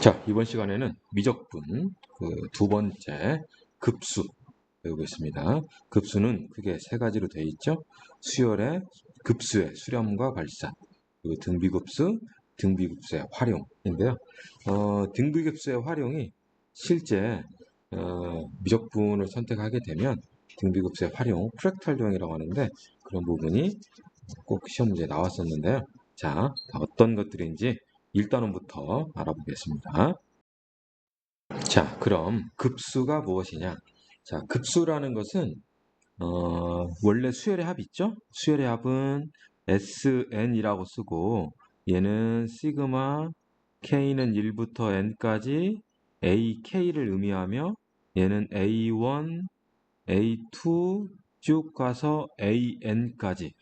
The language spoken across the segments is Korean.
자, 이번 시간에는 미적분 두 번째 급수 배우고 있습니다. 급수는 크게 세 가지로 되어 있죠. 수열의 급수의 수렴과 발산, 그리고 등비급수, 등비급수의 활용인데요. 등비급수의 활용이 실제 미적분을 선택하게 되면 등비급수의 활용, 프랙탈 도형이라고 하는데 그런 부분이 꼭 시험 문제에 나왔었는데요. 자, 어떤 것들인지 1단원부터 알아보겠습니다. 자, 그럼 급수가 무엇이냐? 자, 급수라는 것은 원래 수열의 합이 있죠? 수열의 합은 SN이라고 쓰고 얘는 시그마 K는 1부터 N까지 AK를 의미하며 얘는 A1, A2 쭉 가서 AN까지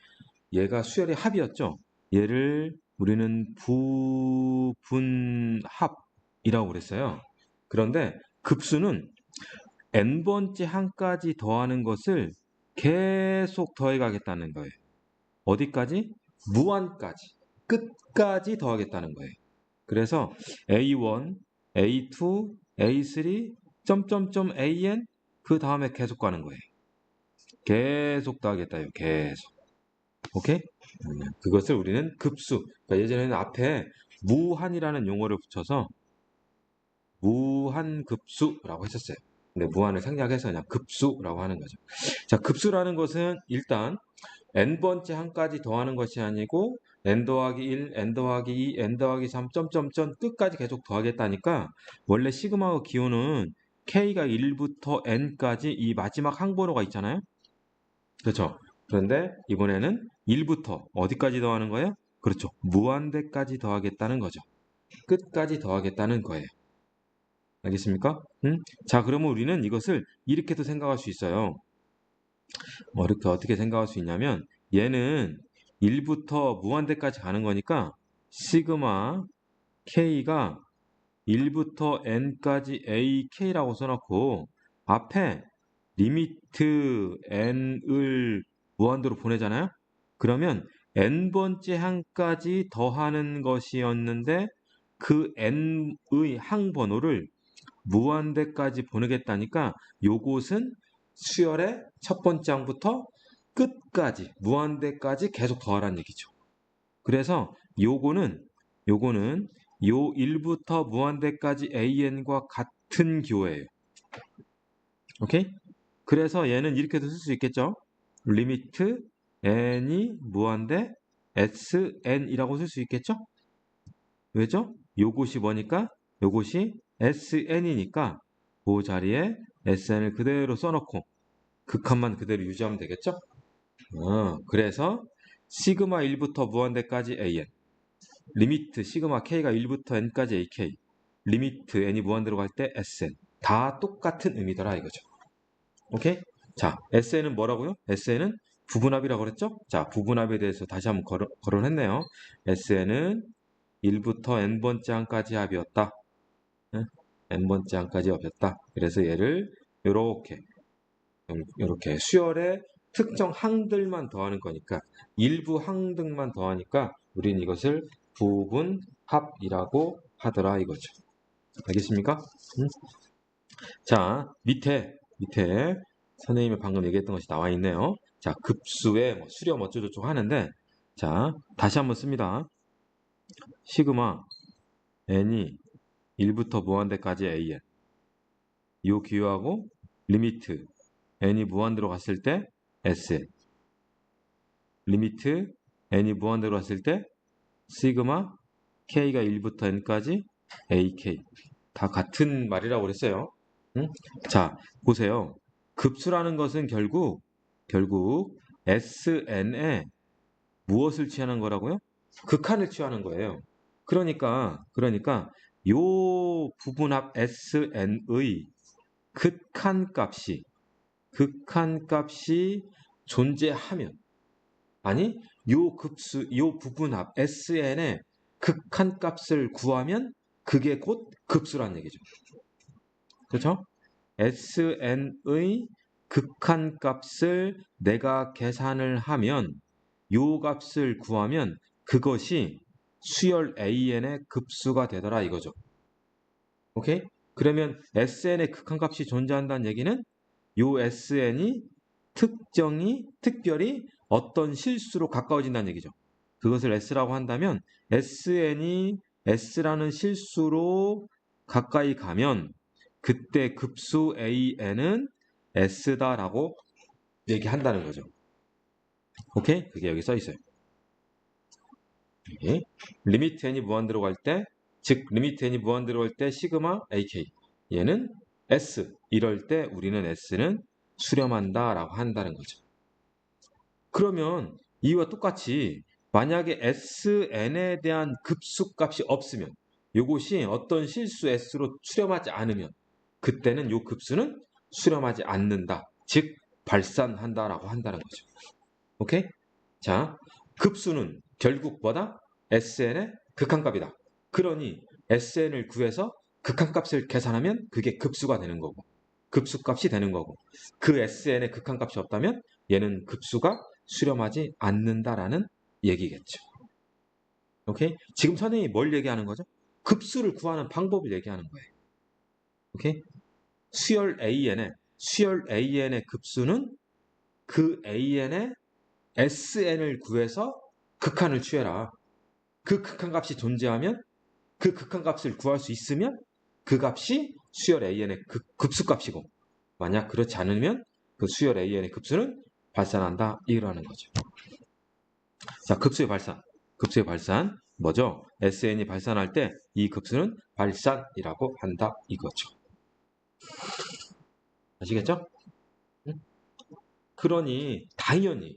얘가 수열의 합이었죠? 얘를 우리는 부분합이라고 그랬어요. 그런데 급수는 n번째 항까지 더하는 것을 계속 더해 가겠다는 거예요. 어디까지? 무한까지. 끝까지 더하겠다는 거예요. 그래서 A1, A2, A3, 점점점 AN 그 다음에 계속 가는 거예요. 계속 더하겠다요. 계속. 오케이? 그것을 우리는 급수. 그러니까 예전에는 앞에 무한이라는 용어를 붙여서 무한급수라고 했었어요. 근데 무한을 생략해서 그냥 급수라고 하는 거죠. 자, 급수라는 것은 일단 n번째 항까지 더하는 것이 아니고 n 더하기 1, n 더하기 2, n 더하기 3, 점점점 끝까지 계속 더하겠다니까 원래 시그마의 기호는 k가 1부터 n까지 이 마지막 항번호가 있잖아요. 그렇죠? 그런데 이번에는 1부터 어디까지 더하는 거예요? 그렇죠. 무한대까지 더하겠다는 거죠. 끝까지 더하겠다는 거예요. 알겠습니까? 자, 그러면 우리는 이것을 이렇게도 생각할 수 있어요. 이렇게 어떻게 생각할 수 있냐면 얘는 1부터 무한대까지 가는 거니까 시그마 K가 1부터 N까지 AK라고 써놓고 앞에 리미트 N을 무한대로 보내잖아요. 그러면 N번째 항까지 더하는 것이었는데 그 N의 항번호를 무한대까지 보내겠다니까 요것은 수열의 첫 번째 항부터 끝까지 무한대까지 계속 더하라는 얘기죠. 그래서 요거는 요 1부터 무한대까지 AN과 같은 기호예요. 오케이? 그래서 얘는 이렇게도 쓸 수 있겠죠. 리미트 n이 무한대 sn이라고 쓸 수 있겠죠. 왜죠? 요것이 뭐니까? 요것이 sn이니까 그 자리에 sn을 그대로 써놓고 극한만 그대로 유지하면 되겠죠? 그래서 시그마 1부터 무한대까지 an 리미트 시그마 k가 1부터 n까지 ak 리미트 n이 무한대로 갈 때 sn 다 똑같은 의미더라 이거죠. 오케이? 자, SN은 뭐라고요? SN은 부분합이라고 그랬죠? 자, 부분합에 대해서 다시 한번 거론했네요. SN은 1부터 n번째 항까지 합이었다. 응? n번째 항까지 합이었다. 그래서 얘를 이렇게 수열의 특정 항들만 더하는 거니까 일부 항등만 더하니까 우린 이것을 부분합이라고 하더라 이거죠. 알겠습니까? 응? 자, 밑에 선생님이 방금 얘기했던 것이 나와 있네요. 자, 급수의 수렴 어쩌고저쩌고 하는데 자, 다시 한번 씁니다. 시그마 n이 1부터 무한대까지 an 요 기호하고 리미트 n이 무한대로 갔을 때 sn 리미트 n이 무한대로 갔을 때 시그마 k가 1부터 n까지 ak 다 같은 말이라고 그랬어요. 응? 자, 보세요. 급수라는 것은 결국 SN에 무엇을 취하는 거라고요? 극한을 취하는 거예요. 그러니까 요 부분합 SN의 극한 값이 존재하면 아니 요 부분합 SN의 극한 값을 구하면 그게 곧 급수란 얘기죠. 그렇죠? SN의 극한 값을 내가 계산을 하면 요 값을 구하면 그것이 수열 AN의 급수가 되더라 이거죠. 오케이? 그러면 SN의 극한값이 존재한다는 얘기는 요 SN이 특별히 어떤 실수로 가까워진다는 얘기죠. 그것을 S라고 한다면 SN이 S라는 실수로 가까이 가면 그때 급수 AN은 S다라고 얘기한다는 거죠. 오케이? 그게 여기 써 있어요. 여기. 리미트 n이 무한대로 갈 때, 즉 리미트 n이 무한대로 갈 때 시그마 AK 얘는 S 이럴 때 우리는 S는 수렴한다라고 한다는 거죠. 그러면 이와 똑같이 만약에 SN에 대한 급수값이 없으면 이것이 어떤 실수 S로 수렴하지 않으면 그때는 이 급수는 수렴하지 않는다. 즉 발산한다라고 한다는 거죠. 오케이? 자, 급수는 결국 뭐다? SN의 극한값이다. 그러니 SN을 구해서 극한값을 계산하면 그게 급수가 되는 거고 급수값이 되는 거고 그 SN의 극한값이 없다면 얘는 급수가 수렴하지 않는다라는 얘기겠죠. 오케이? 지금 선생님이 뭘 얘기하는 거죠? 급수를 구하는 방법을 얘기하는 거예요. 오케이? 수열 AN의 급수는 그 AN의 SN을 구해서 극한을 취해라. 그 극한값이 존재하면 그 극한값을 구할 수 있으면 그 값이 수열 AN의 급수값이고 만약 그렇지 않으면 그 수열 AN의 급수는 발산한다 이라는 거죠. 자, 급수의 발산 뭐죠? SN이 발산할 때 이 급수는 발산이라고 한다 이거죠. 아시겠죠? 그러니 당연히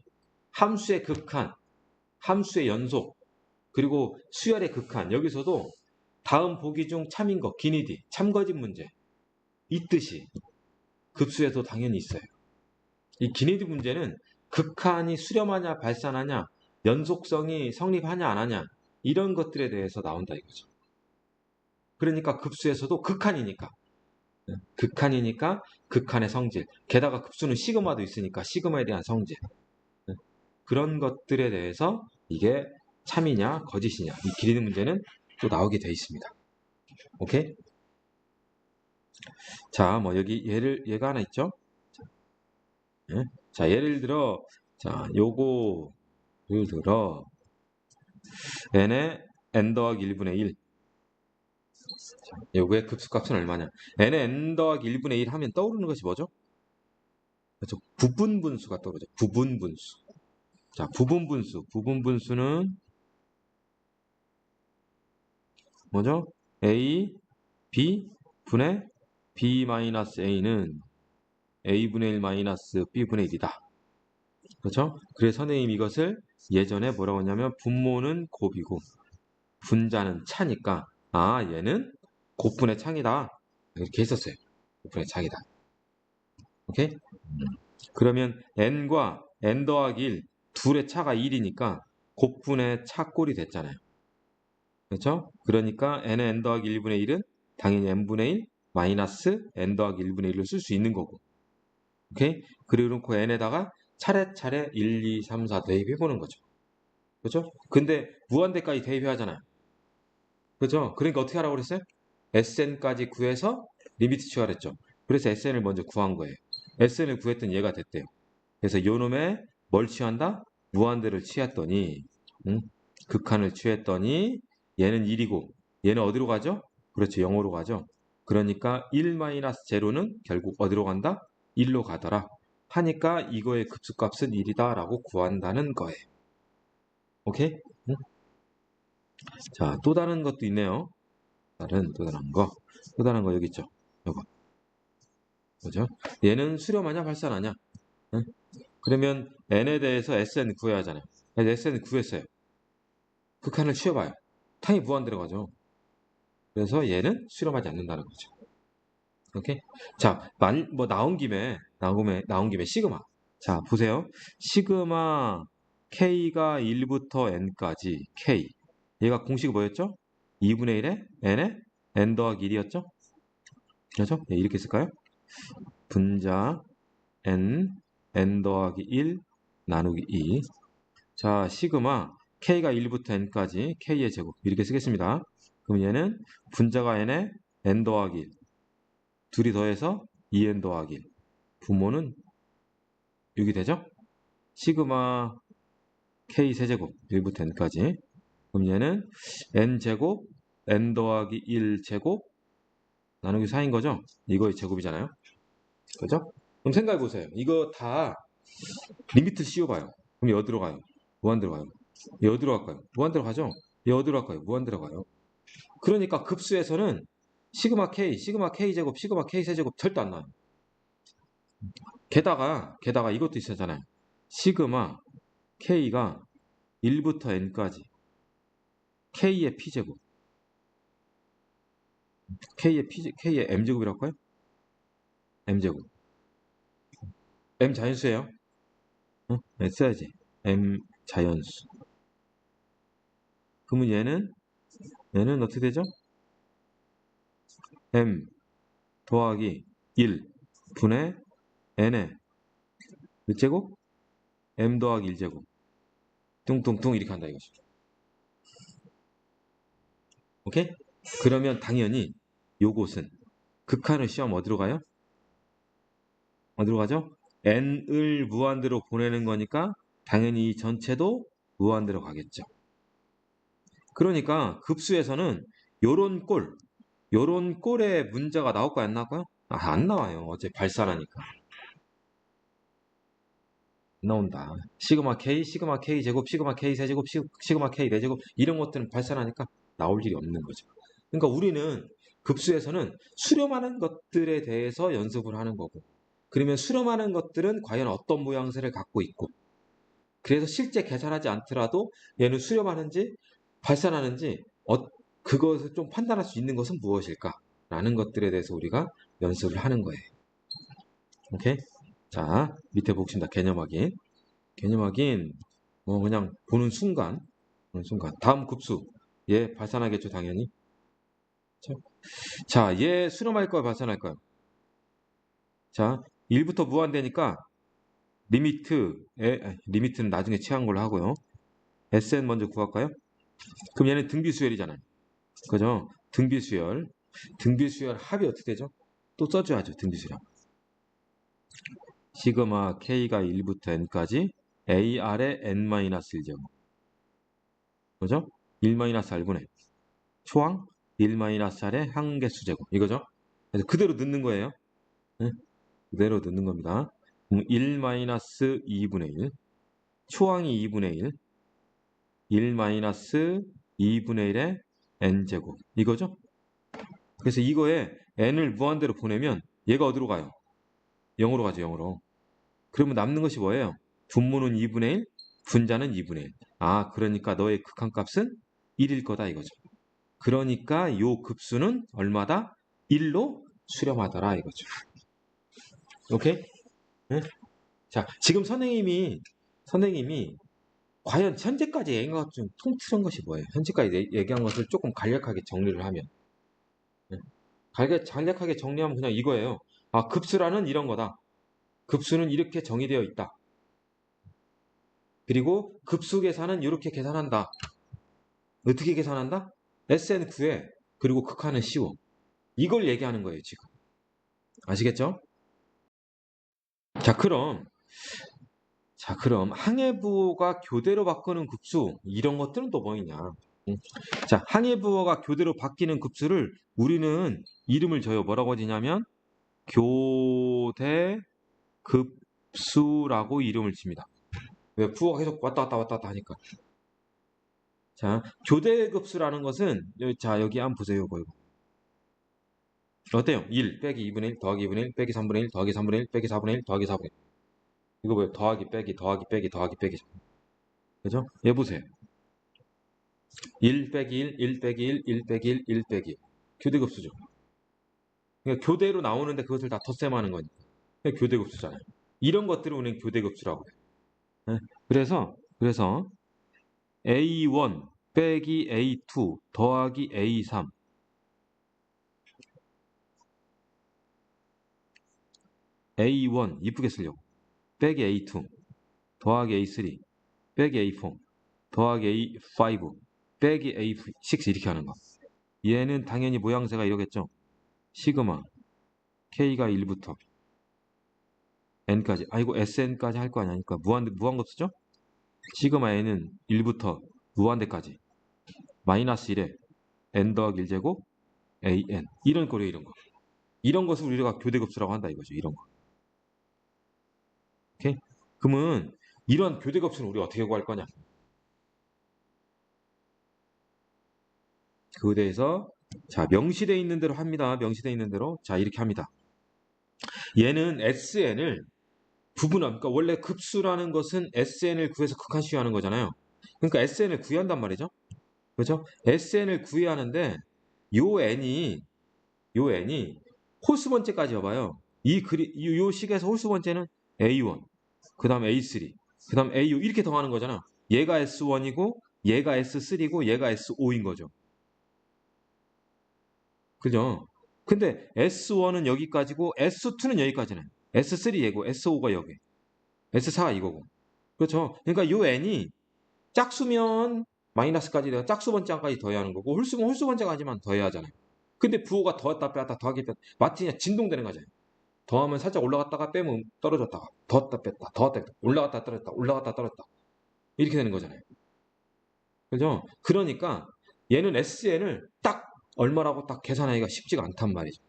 함수의 극한, 함수의 연속, 그리고 수열의 극한 여기서도 다음 보기 중 참인 거, 기니디, 참거짓 문제 있듯이 급수에도 당연히 있어요. 이 기니디 문제는 극한이 수렴하냐 발산하냐 연속성이 성립하냐 안 하냐 이런 것들에 대해서 나온다 이거죠. 그러니까 급수에서도 극한이니까 극한의 성질 게다가 급수는 시그마도 있으니까 시그마에 대한 성질 그런 것들에 대해서 이게 참이냐 거짓이냐 이 기니디 문제는 또 나오게 돼 있습니다. 오케이? 자, 뭐 여기 얘가 하나 있죠? 자, 예를 들어 자, 요거를 들어 n의 n 더하기 1분의 1 요거의 급수값은 얼마냐? n의 n 더하기 1분의 1 하면 떠오르는 것이 뭐죠? 그렇죠. 부분분수가 떠오르죠. 부분분수. 자, 부분분수는 뭐죠? a, b 분의 b 마이너스 a는 a분의 1 마이너스 b분의 1이다. 그렇죠? 그래서 선생님이 이것을 예전에 뭐라고 했냐면 분모는 곱이고 분자는 차니까 아 얘는 곱분의 창이다 이렇게 했었어요. 곱분의 창이다. 오케이? 그러면 n과 n 더하기 1 둘의 차가 1이니까 곱분의 차꼴이 됐잖아요. 그렇죠? 그러니까 n의 n 더하기 1분의 1은 당연히 n분의 1 마이너스 n 더하기 1분의 1을 쓸 수 있는 거고 오케이? 그리고 놓고 n에다가 차례차례 1, 2, 3, 4 대입해보는 거죠. 그렇죠? 근데 무한대까지 대입해야잖아요. 그렇죠? 그러니까 어떻게 하라고 그랬어요? SN까지 구해서 리미트 취하랬죠. 그래서 SN을 먼저 구한 거예요. SN을 구했더니 얘가 됐대요. 그래서 요놈의 뭘 취한다? 무한대를 취했더니 극한을 취했더니 얘는 1이고 얘는 어디로 가죠? 그렇죠. 0으로 가죠. 그러니까 1-0는 결국 어디로 간다? 1로 가더라. 하니까 이거의 급수값은 1이다 라고 구한다는 거예요. 오케이? 자, 또 다른 것도 있네요. 또 다른 거 여기 있죠. 요거. 그죠? 얘는 수렴하냐 발산하냐? 응? 그러면 n에 대해서 SN 구해야 하잖아요. 그래서 SN 구했어요. 극한을 취해봐요. 탕이 무한 들어가죠. 그래서 얘는 수렴하지 않는다는 거죠. 오케이? 자, 뭐 나온 김에 시그마. 자, 보세요. 시그마 K가 1부터 N까지 K. 얘가 공식이 뭐였죠? 2분의 1에 N에 N 더하기 1이었죠? 그렇죠? 네, 이렇게 쓸까요? 분자 N 더하기 1 나누기 2. 자, 시그마 K가 1부터 N까지 K의 제곱 이렇게 쓰겠습니다. 그럼 얘는 분자가 N에 n 더하기 1. 둘이 더해서 2n 더하기 1. 분모는 6이 되죠? 시그마 k 세제곱 1부터 n까지. 그럼 얘는 n제곱 n 더하기 1제곱 나누기 4인 거죠? 이거의 제곱이잖아요. 그죠? 그럼 생각해 보세요. 이거 다 리미트 씌워봐요. 그럼 어디로 가요? 무한 들어가요. 얘 어디로 갈까요? 무한 들어가죠? 얘 어디로 갈까요? 무한 들어가요. 그러니까 급수에서는 시그마 k 제곱, 시그마 k 세제곱 절대 안 나와요. 게다가 이것도 있었잖아요. 시그마 k가 1부터 n까지 k의 p제곱, k의 m제곱이라고 할까요? m제곱. m 자연수예요. 네, 써야지. m 자연수. 그러면 얘는 어떻게 되죠? m 더하기 1 분의 n의 몇 제곱? m 더하기 1제곱. 뚱뚱뚱 이렇게 한다 이거죠. 오케이? 그러면 당연히 요것은 극한의 시험 어디로 가요? 어디로 가죠? n을 무한대로 보내는 거니까 당연히 이 전체도 무한대로 가겠죠. 그러니까 급수에서는 요런 꼴의 문제가 나올까요? 안 나올까요? 안 나와요. 어제 발산하니까. 안 나온다. 시그마 k 제곱, 시그마 k 세제곱, 시그마 k 네제곱 이런 것들은 발산하니까 나올 일이 없는 거죠. 그러니까 우리는 급수에서는 수렴하는 것들에 대해서 연습을 하는 거고, 그러면 수렴하는 것들은 과연 어떤 모양새를 갖고 있고, 그래서 실제 계산하지 않더라도 얘는 수렴하는지 발산하는지 그것을 좀 판단할 수 있는 것은 무엇일까? 라는 것들에 대해서 우리가 연습을 하는 거예요. 오케이? 자, 밑에 보겠습니다. 개념 확인. 개념 확인. 그냥 보는 순간. 다음 급수. 얘 발산하겠죠, 당연히. 자, 얘 수렴할 거야, 발산할 거야? 자, 1부터 무한대니까 리미트는 나중에 취한 걸로 하고요. SN 먼저 구할까요? 그럼 얘는 등비수열이잖아요. 그죠? 등비수열. 등비수열 합이 어떻게 되죠? 또 써줘야죠, 등비수열. 시그마 K가 1부터 N까지 AR의 N-1제곱. 그죠? 1-R분의 초항 1-R의 항계수제곱. 이거죠? 그래서 그대로 넣는 거예요. 네? 그대로 넣는 겁니다. 1-2분의 1. 초항이 2분의 1. 1-2분의 1의 n제곱. 이거죠? 그래서 이거에 n을 무한대로 보내면 얘가 어디로 가요? 0으로 가죠, 0으로. 그러면 남는 것이 뭐예요? 분모는 2분의 1, 분자는 2분의 1. 그러니까 너의 극한값은 1일 거다 이거죠. 그러니까 요 급수는 얼마다? 1로 수렴하더라 이거죠. 오케이? 네? 자, 지금 선생님이 과연 현재까지 얘기한 것 중 통틀은 것이 뭐예요? 현재까지 얘기한 것을 조금 간략하게 정리를 하면. 네. 간략하게 정리하면 그냥 이거예요. 급수라는 이런 거다. 급수는 이렇게 정의되어 있다. 그리고 급수 계산은 이렇게 계산한다. 어떻게 계산한다? SN 구해. 그리고 극한은 씌워. 이걸 얘기하는 거예요, 지금. 아시겠죠? 자, 그럼 항해부호가 교대로 바꾸는 급수 이런 것들은 또 뭐있냐? 자, 항해부호가 교대로 바뀌는 급수를 우리는 이름을 줘요. 뭐라고 하냐면 교대 급수라고 이름을 칩니다. 왜? 부호가 계속 왔다 갔다 하니까. 자, 교대 급수라는 것은 자, 여기 한번 보세요. 이거. 어때요? 1 빼기 2분의 1 더하기 2분의 1 빼기 3분의 1 더하기 3분의 1 빼기 4분의 1 더하기 4분의 1. 이거 뭐예요? 더하기 빼기 더하기 빼기 더하기 빼기. 그죠? 얘 보세요. 1 빼기 1, 1 빼기 1, 1 빼기 1, 1 빼기 1. 교대급수죠. 그러니까 교대로 나오는데 그것을 다 덧셈하는 거니까. 교대급수잖아요. 이런 것들을 우리는 교대급수라고 해요. 네? 그래서 A1 빼기 A2 더하기 A3 A1 이쁘게 쓰려고 빼기 A2 더하기 A3 빼기 A4 더하기 A5 빼기 A6 이렇게 하는 거. 얘는 당연히 모양새가 이러겠죠. 시그마 K가 1부터 N까지. 아이고 SN까지 할 거 아니니까 무한급수죠? 시그마 N은 1부터 무한대까지 마이너스 1에 N 더하기 1제곱 AN 이런 거래요. 이런 거. 이런 것을 우리가 교대급수라고 한다 이거죠. 이런 거. 오케이? 그러면 이런 교대급수는 우리 어떻게 구할 거냐? 그에 대해서 자 명시되어 있는 대로 합니다. 명시되어 있는 대로 자 이렇게 합니다. 얘는 SN을 부분합. 그러니까 원래 급수라는 것은 SN을 구해서 극한시효하는 거잖아요. 그러니까 SN을 구한단 말이죠. 그렇죠? SN을 구해야 하는데 요 N이 홀수 번째까지 여봐요. 요 식에서 홀수 번째는 A1, 그 다음 A3, 그 다음 AU 이렇게 더하는 거잖아. 얘가 S1이고 얘가 S3고 얘가 S5인 거죠. 그죠? 근데 S1은 여기까지고 S2는 여기까지는 S3 얘고 S5가 여기 S4가 이거고 그렇죠? 그러니까 요 n이 짝수면 마이너스까지 내가 짝수 번째까지 더해야 하는 거고 홀수면 홀수 번째까지만 더해야 하잖아요. 근데 부호가 더했다 뺐다 더하기 뺐다 마치 그냥 진동되는 거잖아요. 더하면 살짝 올라갔다가 빼면 떨어졌다가 더했다 뺐다 더했다 뺐다 올라갔다 떨어졌다 올라갔다 떨어졌다 이렇게 되는 거잖아요. 그죠? 그러니까 얘는 SN을 딱 얼마라고 딱 계산하기가 쉽지가 않단 말이죠.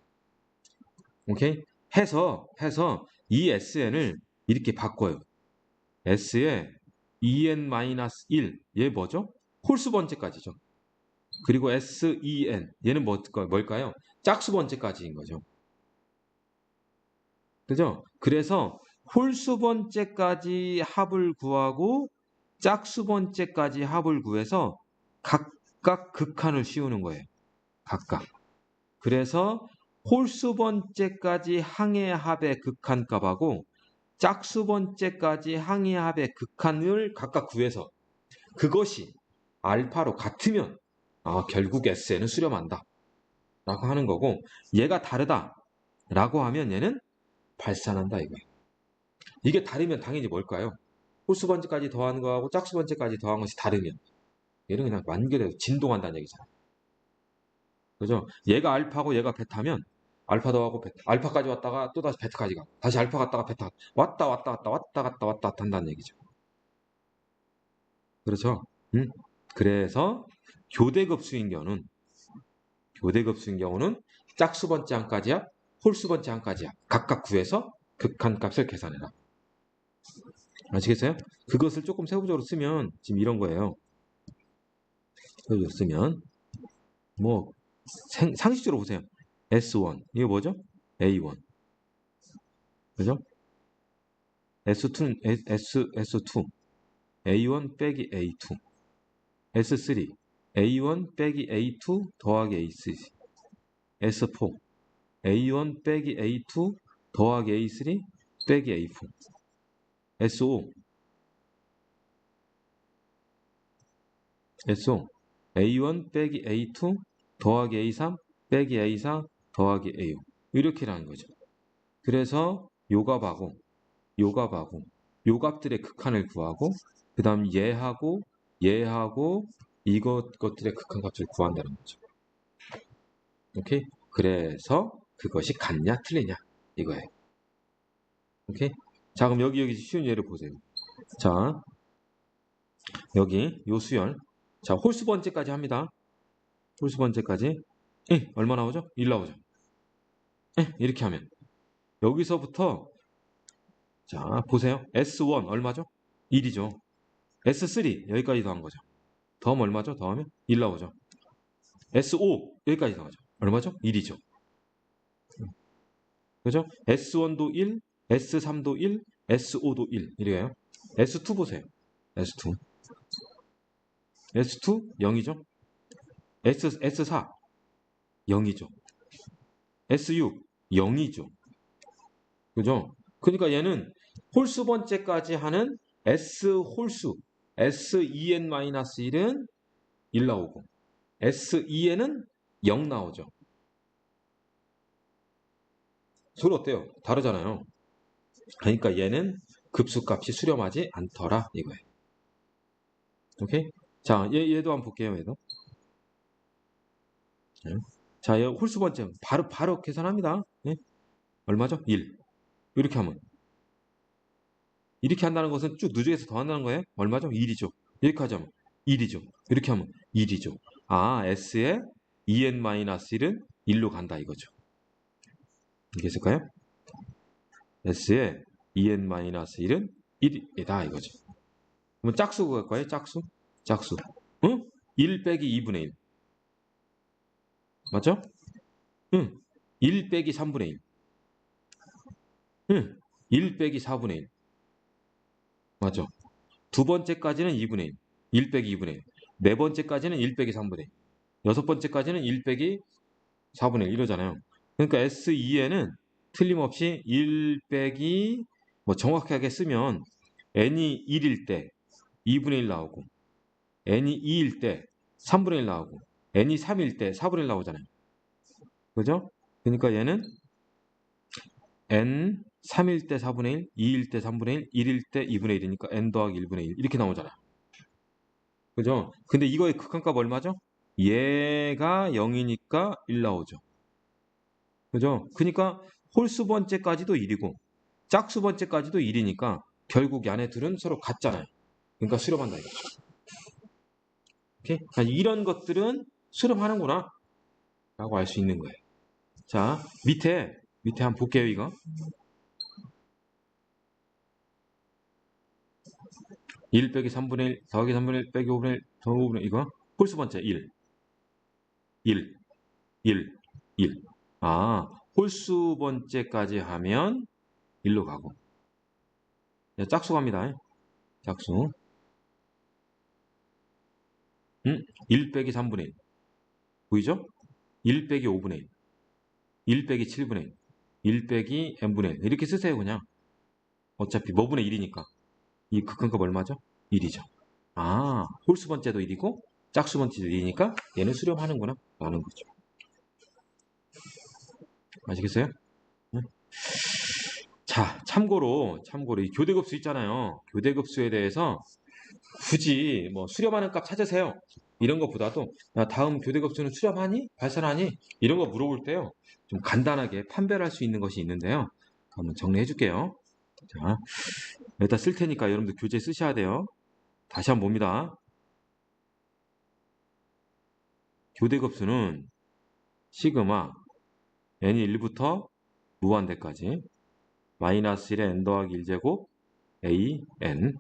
오케이? 해서 이 SN을 이렇게 바꿔요. S에 2n-1 얘 뭐죠? 홀수 번째까지죠. 그리고 SEN 얘는 뭘까요? 짝수 번째까지인 거죠. 그죠? 그래서 홀수 번째까지 합을 구하고 짝수 번째까지 합을 구해서 각각 극한을 씌우는 거예요. 각각. 그래서 홀수 번째까지 항의 합의 극한값하고 짝수 번째까지 항의 합의 극한을 각각 구해서 그것이 알파로 같으면 결국 S에는 수렴한다 라고 하는 거고 얘가 다르다 라고 하면 얘는 발산한다 이거예요. 이게 다르면 당연히 뭘까요? 홀수 번째까지 더하는 거하고 짝수 번째까지 더한 것이 다르면 얘는 그냥 완결해서 진동한다는 얘기잖아. 그죠? 얘가 알파고 얘가 베타면 알파 더하고 베타 알파까지 왔다가 또다시 베타까지 가고 다시 알파 갔다가 베타 왔다 왔다 갔다 왔다 갔다 왔다 갔다 한다는 얘기죠. 그렇죠? 그래서 교대급수인 경우는 짝수 번째 항까지야 홀수 번째 항까지야 각각 구해서 극한값을 계산해라. 아시겠어요? 그것을 조금 세부적으로 쓰면 지금 이런 거예요. 세부적으로 쓰면 뭐 상식적으로 보세요. S1 이거 뭐죠? A1 그죠? S2는 S2 A1 빼기 A2 S3 A1 빼기 A2 더하기 A3 S4 A1 빼기 A2 더하기 A3 빼기 A4 SO SO A1 빼기 A2 더하기 A3 빼기 A4 더하기 A5 이렇게라는 거죠. 그래서 요값하고 요 값들의 극한을 구하고 그 다음 얘하고 이것들의 극한값을 구한다는 거죠. 오케이? 그래서 그것이 같냐 틀리냐 이거예요. 오케이? 자 그럼 여기 쉬운 예를 보세요. 자 여기 요 수열 자 홀수 번째까지 합니다. 홀수 번째까지 얼마 나오죠? 1 나오죠. 이렇게 하면 여기서부터 자 보세요. S1 얼마죠? 1이죠. S3 여기까지 더한 거죠. 더하면 얼마죠? 더하면 1 나오죠. S5 여기까지 더하죠. 얼마죠? 1이죠. 그죠? S1도 1, S3도 1, S5도 1 이래요. S2 보세요. S2 0이죠. S4 0이죠. S6 0이죠. 그죠? 그러니까 얘는 홀수 번째까지 하는 S 홀수 S2n-1은 1 나오고 S2n은 0 나오죠. 소리 어때요? 다르잖아요. 그러니까 얘는 급수값이 수렴하지 않더라 이거예요. 오케이? 자, 얘도 한번 볼게요. 얘도. 자, 홀수 번째 바로 계산합니다. 예? 얼마죠? 1. 이렇게 하면 이렇게 한다는 것은 쭉 누적해서 더한다는 거예요. 얼마죠? 1이죠. 이렇게 하자면 1이죠. 이렇게 하면 1이죠. 아, S의 2n-1은 1로 간다 이거죠. 이게 있을까요? S의 2n-1은 1이다 이거죠. 그러면 짝수 구할 거예요. 짝수. 짝수. 응? 1 빼기 2분의 1. 맞죠? 응. 1 빼기 3분의 1. 응. 1 빼기 4분의 1. 맞죠? 두 번째까지는 2분의 1. 1 빼기 2분의 1. 네 번째까지는 1 빼기 3분의 1. 여섯 번째까지는 1 빼기 4분의 1 이러잖아요. 그러니까 S2에는 틀림없이 1 빼기 뭐 정확하게 쓰면 n이 1일 때 2분의 1 나오고 n이 2일 때 3분의 1 나오고 n이 3일 때 4분의 1 나오잖아요. 그죠? 그러니까 얘는 n 3일 때 4분의 1, 2일 때 3분의 1, 1일 때 2분의 1이니까 n 더하기 1분의 1 이렇게 나오잖아요. 그죠? 근데 이거의 극한값 얼마죠? 얘가 0이니까 1 나오죠. 그죠? 그러니까 홀수 번째까지도 1이고 짝수 번째까지도 1이니까 결국 이 안에 둘은 서로 같잖아요. 그러니까 수렴한다 이거죠. 오케이? 이런 것들은 수렴하는구나 라고 알 수 있는 거예요. 자, 밑에 한번 볼게요 이거. 1 빼기 3분의 1 더하기 3분의 1 빼기 5분의 1 더하기 5분의 1 이거 홀수 번째 1 1 1 1 아, 홀수 번째까지 하면 1로 가고 짝수 갑니다. 짝수 1 빼기 3분의 1 보이죠? 1 빼기 5분의 1 1 빼기 7분의 1 1 빼기 n분의 1 이렇게 쓰세요 그냥. 어차피 뭐분의 1이니까 이 극한값 얼마죠? 1이죠. 아, 홀수 번째도 1이고 짝수 번째도 1이니까 얘는 수렴하는구나 라는 거죠. 아시겠어요? 네. 자, 참고로 이 교대급수 있잖아요. 교대급수에 대해서 굳이 뭐 수렴하는 값 찾으세요. 이런 것보다도 야, 다음 교대급수는 수렴하니? 발산하니? 이런 거 물어볼 때요. 좀 간단하게 판별할 수 있는 것이 있는데요. 한번 정리해 줄게요. 자, 여기다 쓸 테니까 여러분들 교재 쓰셔야 돼요. 다시 한번 봅니다. 교대급수는 시그마 n이 1부터 무한대까지 마이너스 1의 n 더하기 1제곱 an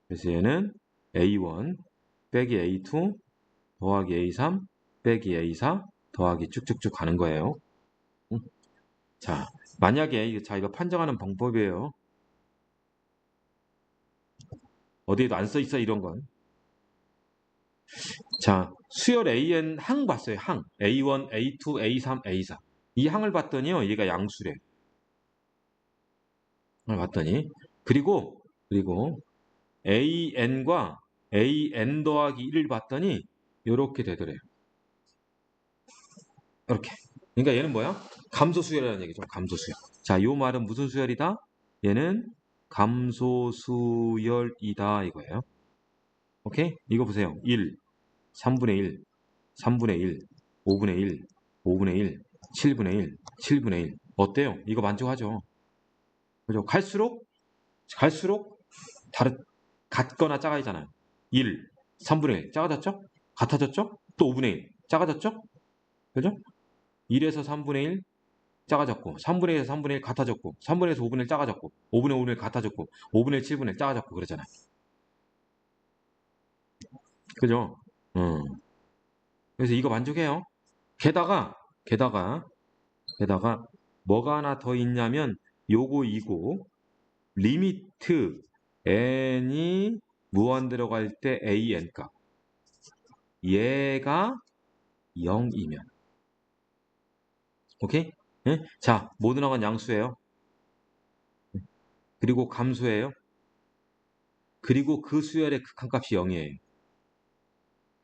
그래서 얘는 a1 빼기 a2 더하기 a3 빼기 a4 더하기 쭉쭉쭉 가는 거예요. 자, 만약에 이거 판정하는 방법이에요. 어디에도 안 써 있어 이런 건. 자, 수열 AN 항 봤어요. 항. A1, A2, A3, A4. 이 항을 봤더니요. 얘가 양수래. 항을 봤더니 그리고 AN과 AN 더하기 1을 봤더니 이렇게 되더래요. 이렇게. 그러니까 얘는 뭐야? 감소수열이라는 얘기죠. 감소수열. 자, 요 말은 무슨 수열이다? 얘는 감소수열이다 이거예요. 오케이? 이거 보세요. 1, 3분의 1, 3분의 1, 5분의 1, 5분의 1, 7분의 1, 7분의 1. 어때요? 이거 만족하죠? 그죠? 갈수록 같거나 작아지잖아요. 1, 3분의 1 작아졌죠? 같아졌죠? 또 5분의 1 작아졌죠? 그죠? 1에서 3분의 1 작아졌고 3분의 1에서 3분의 1 같아졌고 3분의 1에서 5분의 1 작아졌고 5분의 5분의 1 같아졌고 5분의 1 7분의 1 작아졌고 그러잖아요. 그죠? 그래서 이거 만족해요. 게다가 뭐가 하나 더 있냐면 요거 이고 리미트 n이 무한 들어갈 때 an 값 얘가 0이면 오케이? 예? 자, 모두 나간 양수예요. 그리고 감수예요. 그리고 그 수열의 극한값이 0이에요.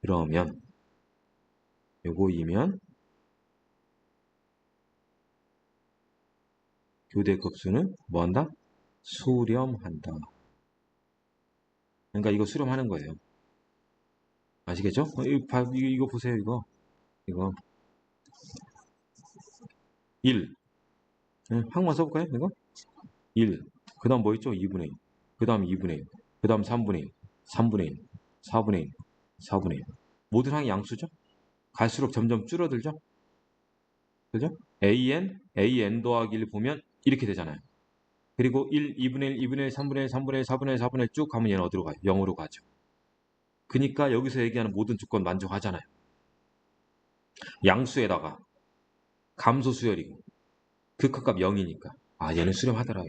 그러면 요거이면 교대급수는 뭐한다? 수렴한다. 그러니까 이거 수렴하는 거예요. 아시겠죠? 이거 보세요 이거. 1. 항만 써볼까요? 이거? 1. 그 다음 뭐 있죠? 2분의 1. 그 다음 2분의 1. 그 다음 3분의 1. 3분의 1. 4분의 1. 4분의 1. 모든 항이 양수죠? 갈수록 점점 줄어들죠? 그죠? an 더하기 1 보면 이렇게 되잖아요. 그리고 1, 2분의 1, 2분의 1, 3분의 1, 3분의 1, 4분의 1, 4분의 1 쭉 가면 얘는 어디로 가요? 0으로 가죠. 그러니까 여기서 얘기하는 모든 조건 만족하잖아요. 양수에다가 감소 수열이고 극한값 0이니까 아 얘는 수렴하더라.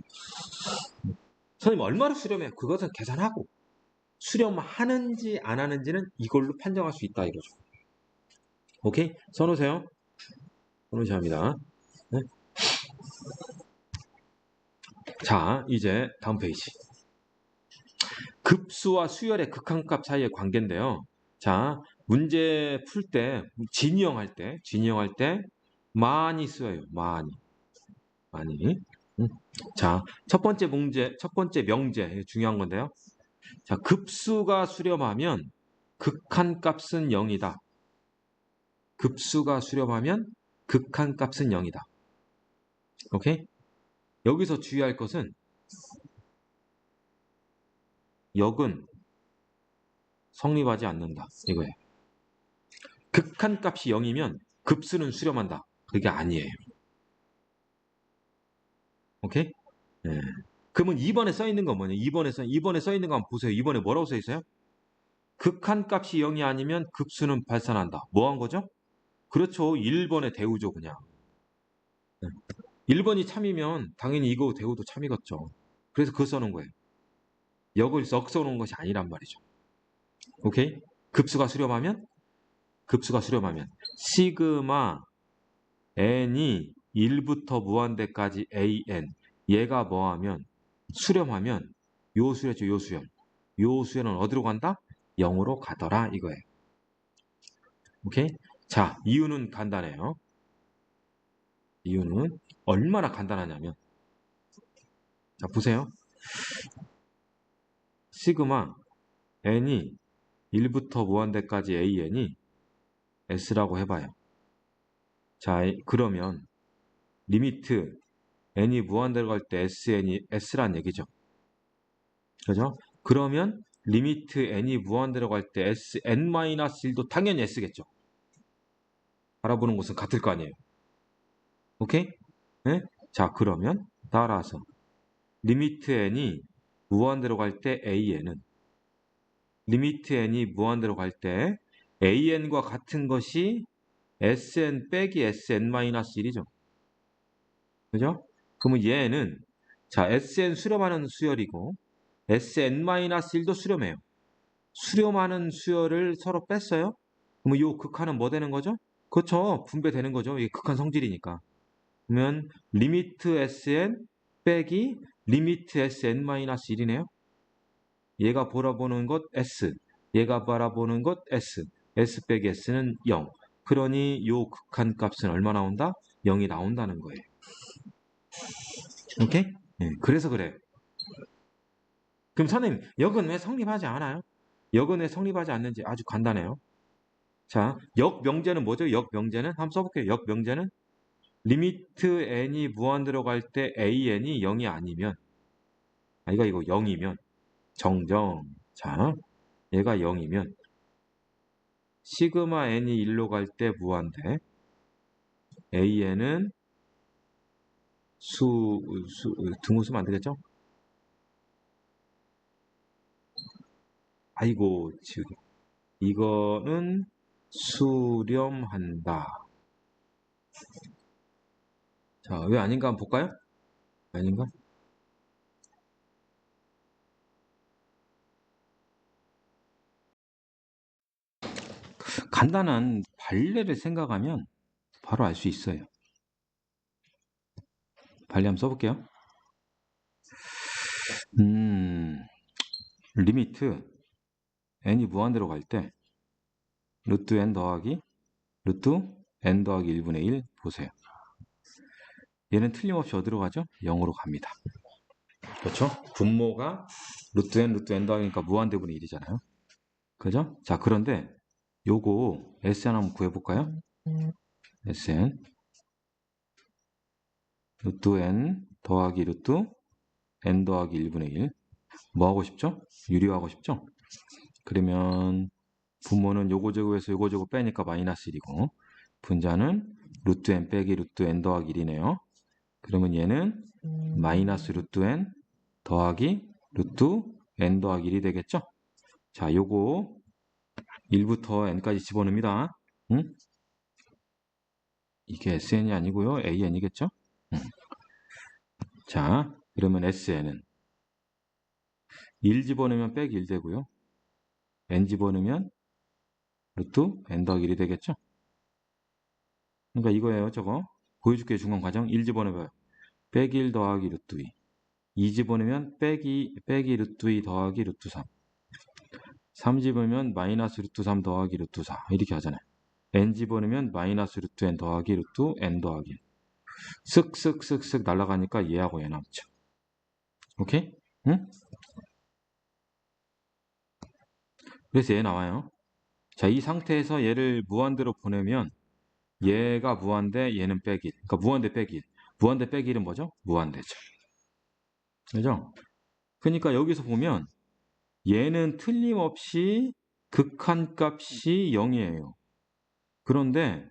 선생님 얼마로 수렴해요? 그것은 계산하고 수렴하는지 안 하는지는 이걸로 판정할 수 있다 이거죠. 오케이? 써놓으세요. 써놓으셔야 합니다. 네? 자 이제 다음 페이지. 급수와 수열의 극한값 사이의 관계인데요. 자 문제 풀 때 진이형 할 때 많이 쓰여요. 많이. 자, 첫 번째 명제 중요한 건데요. 자, 급수가 수렴하면 극한값은 0이다. 급수가 수렴하면 극한값은 0이다. 오케이? 여기서 주의할 것은 역은 성립하지 않는다. 이거예요. 극한값이 0이면 급수는 수렴한다. 그게 아니에요. 오케이? 네. 그러면 2번에 써 있는 건 뭐냐? 2번에 써 있는 거 한번 보세요. 2번에 뭐라고 써 있어요? 극한값이 0이 아니면 급수는 발산한다. 뭐 한 거죠? 그렇죠. 1번의 대우죠, 그냥. 1번이 참이면 당연히 이거 대우도 참이겠죠. 그래서 그거 써놓은 거예요. 역을 썩 써놓은 것이 아니란 말이죠. 오케이? 급수가 수렴하면 시그마 n이 1부터 무한대까지 an 얘가 뭐하면 수렴하면 요 수였죠. 요 수열. 요 수열은 어디로 간다? 0으로 가더라 이거예요. 오케이? 자, 이유는 간단해요. 이유는 얼마나 간단하냐면 자, 보세요. 시그마 n이 1부터 무한대까지 an이 s라고 해봐요. 자, 그러면 리미트 n이 무한대로 갈 때 sn이 s란 얘기죠. 그죠? 그러면 리미트 n이 무한대로 갈 때 sn-1도 당연히 s겠죠. 바라보는 곳은 같을 거 아니에요. 오케이? 네? 자, 그러면 따라서 리미트 n이 무한대로 갈 때 an은 리미트 n이 무한대로 갈 때 an과 같은 것이 sn 빼기 sn-1이죠. 그죠? 그러면 얘는 자 sn 수렴하는 수열이고 sn-1도 수렴해요. 수렴하는 수열을 서로 뺐어요. 그러면 요 극한은 뭐 되는 거죠? 그렇죠. 분배되는 거죠. 이게 극한 성질이니까. 그러면 리미트 sn 빼기 리미트 sn-1이네요. 얘가 바라보는 것 s, 얘가 바라보는 것 s, s 빼기 s는 0. 그러니 요 극한 값은 얼마 나온다? 0이 나온다는 거예요. 오케이? 네, 그래서 그래요. 그럼 선생님, 역은 왜 성립하지 않아요? 역은 왜 성립하지 않는지 아주 간단해요. 자, 역 명제는 뭐죠? 역 명제는 한번 써볼게요. 역 명제는 리미트 n이 무한 들어갈 때 an이 0이 아니면 이거 0이면 정정. 자, 얘가 0이면 시그마 n이 1로 갈 때 무한대 an은 등호 쓰면 안 되겠죠? 아이고, 지금 이거는 수렴한다. 자, 왜 아닌가 한번 볼까요? 아닌가? 간단한 발레를 생각하면 바로 알 수 있어요. 발레 한번 써볼게요. 리미트 n이 무한대로 갈 때 루트 n 더하기 루트 n 더하기 1분의 1 보세요. 얘는 틀림없이 어디로 가죠? 0으로 갑니다. 그렇죠? 분모가 루트 n 더하기니까 무한대분의 1이잖아요. 그죠? 자, 그런데 요거 SN 한번 구해볼까요? SN 루트 n 더하기 루트 n 더하기 1분의 1. 뭐 하고 싶죠? 유리하고 싶죠? 그러면 분모는 요거 제곱에서 요거 제곱 빼니까 마이너스 1이고 분자는 루트 n 빼기 루트 n 더하기 1이네요. 그러면 얘는 마이너스 루트 n 더하기 루트 n 더하기 1이 되겠죠? 자, 요거 1부터 n까지 집어넣습니다. 응? 이게 sn이 아니고요. an이겠죠? 응. 자, 그러면 sn은 1 집어넣으면 빼기 1 되고요. n 집어넣으면 루트 n 더하기 1이 되겠죠? 그러니까 이거예요, 저거. 보여줄게요, 중간 과정. 1 집어넣으면 빼기 1 더하기 루트 2. 2 집어넣으면 빼기 루트 2 더하기 루트 3. 3 집어넣으면 마이너스 루트 3 더하기 루트 4. 이렇게 하잖아요. n 집어넣으면 마이너스 루트 n 더하기 루트 n 더하기 1. 쓱쓱쓱쓱 날아가니까 얘하고 얘 남죠. 오케이? 응? 그래서 얘 나와요. 자, 이 상태에서 얘를 무한대로 보내면 얘가 무한대, 얘는 빼기 1. 그러니까 무한대 빼기 1. 무한대 빼기 1은 뭐죠? 무한대죠. 그죠? 그러니까 여기서 보면 얘는 틀림없이 극한값이 0이에요. 그런데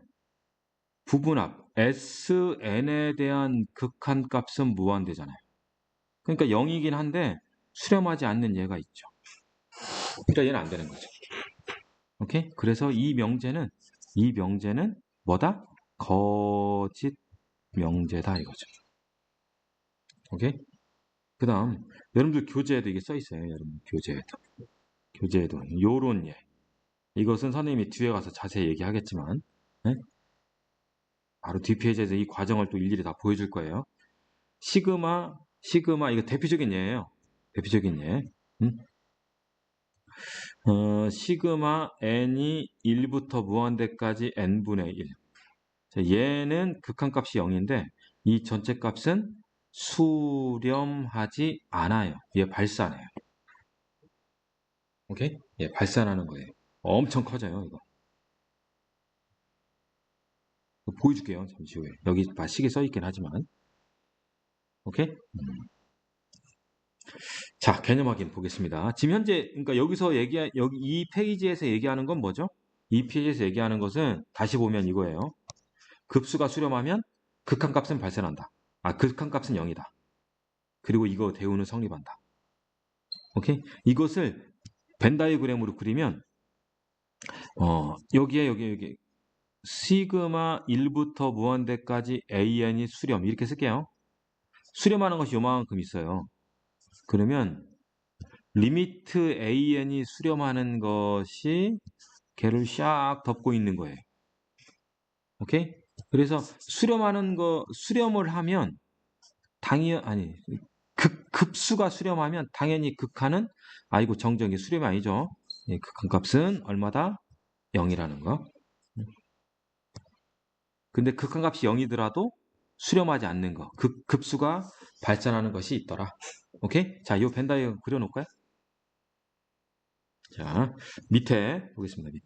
부분합 Sn에 대한 극한값은 무한대잖아요. 그러니까 0이긴 한데 수렴하지 않는 얘가 있죠. 그러니까 얘는 안 되는 거죠. 오케이? 그래서 이 명제는 뭐다? 거짓 명제다 이거죠. 오케이? 그 다음 여러분들 교재에도 이게 써 있어요. 여러분 교재에도 요런 예. 이것은 선생님이 뒤에 가서 자세히 얘기하겠지만 네? 바로 뒷페이지에서 이 과정을 또 일일이 다 보여줄 거예요. 시그마 이거 대표적인 예예요. 대표적인 예. 시그마 n이 1부터 무한대까지 n분의 1. 자, 얘는 극한값이 0인데 이 전체 값은 수렴하지 않아요. 얘 발산해요. 오케이? 얘 발산하는 거예요. 엄청 커져요, 이거. 보여줄게요, 잠시 후에. 여기 식이 써있긴 하지만. 오케이? 자, 개념 확인 보겠습니다. 지금 현재, 그러니까 여기 이 페이지에서 얘기하는 건 뭐죠? 이 페이지에서 얘기하는 것은 다시 보면 이거예요. 급수가 수렴하면 극한값은 발생한다. 극한값은 0이다. 그리고 이거 대우는 성립한다. 오케이? 이것을 벤 다이어그램으로 그리면 여기 시그마 1부터 무한대까지 an이 수렴 이렇게 쓸게요. 수렴하는 것이 요만큼 있어요. 그러면 리미트 an이 수렴하는 것이 걔를 샥 덮고 있는 거예요. 오케이? 그래서 수렴을 하면 급수가 수렴하면 당연히 극한은 정정이 수렴이 아니죠. 예, 극한값은 얼마다? 0이라는 거. 근데 극한값이 0이더라도 수렴하지 않는 거. 급수가 발전하는 것이 있더라. 오케이? 자, 요 벤다이어그램 그려놓을까요? 자, 밑에 보겠습니다.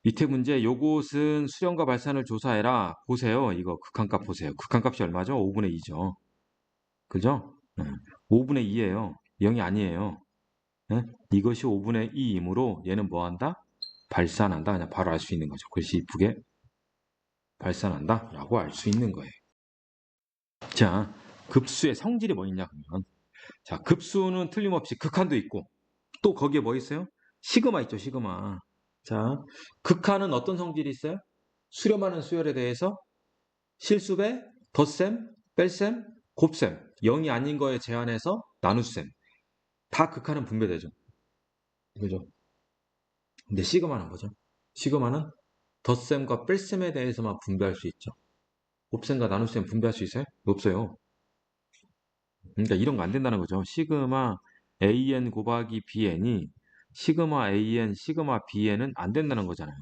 밑에 문제, 요것은 수렴과 발산을 조사해라. 보세요. 이거 극한값 보세요. 극한값이 얼마죠? 5분의 2죠. 그죠? 5분의 2예요. 0이 아니에요. 네? 이것이 5분의 2이므로 얘는 뭐 한다? 발산한다. 그냥 바로 알 수 있는 거죠. 글씨 이쁘게 발산한다. 라고 알 수 있는 거예요. 자, 급수의 성질이 뭐 있냐 그러면 자, 급수는 틀림없이 극한도 있고 또 거기에 뭐 있어요? 시그마 있죠, 시그마. 자, 극한은 어떤 성질이 있어요? 수렴하는 수열에 대해서 실수배, 덧셈, 뺄셈, 곱셈, 0이 아닌 거에 제한해서 나눗셈. 다 극한은 분배되죠. 그죠? 근데 시그마는 뭐죠? 시그마는 덧셈과 뺄셈에 대해서만 분배할 수 있죠. 곱셈과 나눗셈 분배할 수 있어요? 없어요. 그러니까 이런 거 안 된다는 거죠. 시그마 an 곱하기 bn이 시그마 an, 시그마 bn은 안 된다는 거잖아요.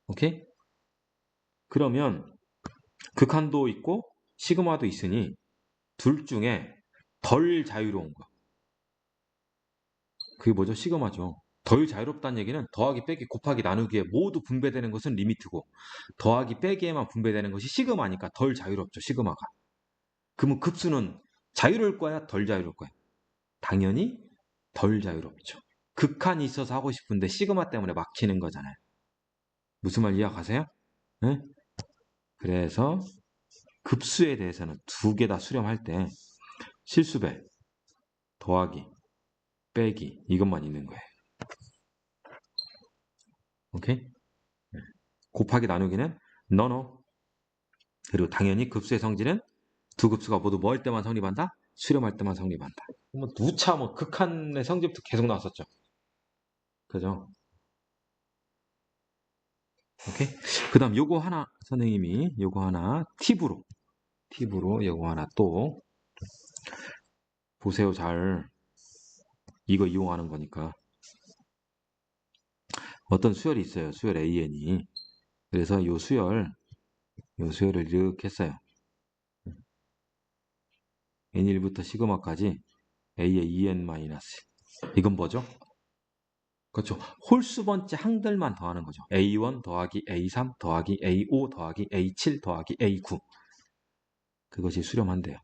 오케이? 그러면 극한도 있고 시그마도 있으니 둘 중에 덜 자유로운 거. 그게 뭐죠? 시그마죠. 덜 자유롭다는 얘기는 더하기, 빼기, 곱하기, 나누기에 모두 분배되는 것은 리미트고 더하기, 빼기에만 분배되는 것이 시그마니까 덜 자유롭죠, 시그마가. 그러면 급수는 자유로울 거야, 덜 자유로울 거야? 당연히 덜 자유롭죠. 극한이 있어서 하고 싶은데 시그마 때문에 막히는 거잖아요. 무슨 말 이해가세요? 네? 그래서 급수에 대해서는 두 개 다 수렴할 때 실수배, 더하기, 빼기 이것만 있는 거예요. 오케이? 곱하기 나누기는 너너. 그리고 당연히 급수의 성질은 두 급수가 모두 뭐 할 때만 성립한다? 수렴할 때만 성립한다. 뭐 누차 뭐 극한의 성질부터 계속 나왔었죠. 그죠? 오케이? 그다음 요거 하나 선생님이 요거 하나 팁으로 요거 하나 또 보세요. 잘 이거 이용하는 거니까. 어떤 수열이 있어요. 수열 AN이. 그래서 요 수열을 이렇게 했어요. N1부터 시그마까지 A의 EN 마이너스. 이건 뭐죠? 그렇죠. 홀수 번째 항들만 더하는 거죠. A1 더하기 A3 더하기 A5 더하기 A7 더하기 A9. 그것이 수렴한대요.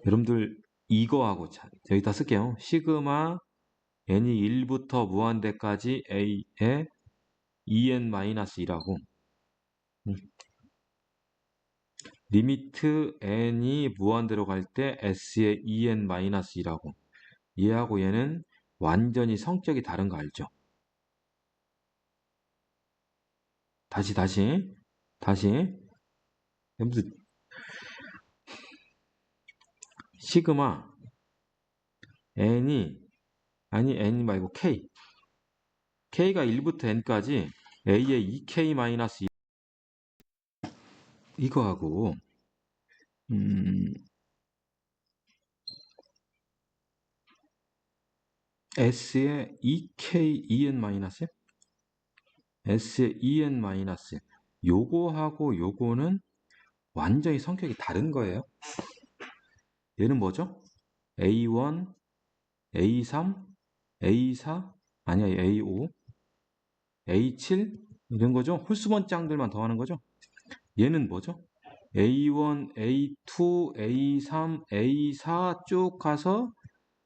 여러분들 이거하고 여기다 쓸게요. 시그마 n이 1부터 무한대까지 a의 en-1하고 리미트 n이 무한대로 갈 때 s의 en-1하고 얘하고 얘는 완전히 성격이 다른 거 알죠? 다시 여러분들 시그마 n이 아니 n 말고 k가 1부터 n까지 a의 2k 마이너스 이거하고 S의 2K EN 마이너스 S의 EN 마이너스 요거하고 요거는 완전히 성격이 다른 거예요. 얘는 뭐죠? A1, A3, A4, 아니야 A5, A7 이런 거죠. 홀수번장들만 더하는 거죠. 얘는 뭐죠? A1, A2, A3, A4 쭉 가서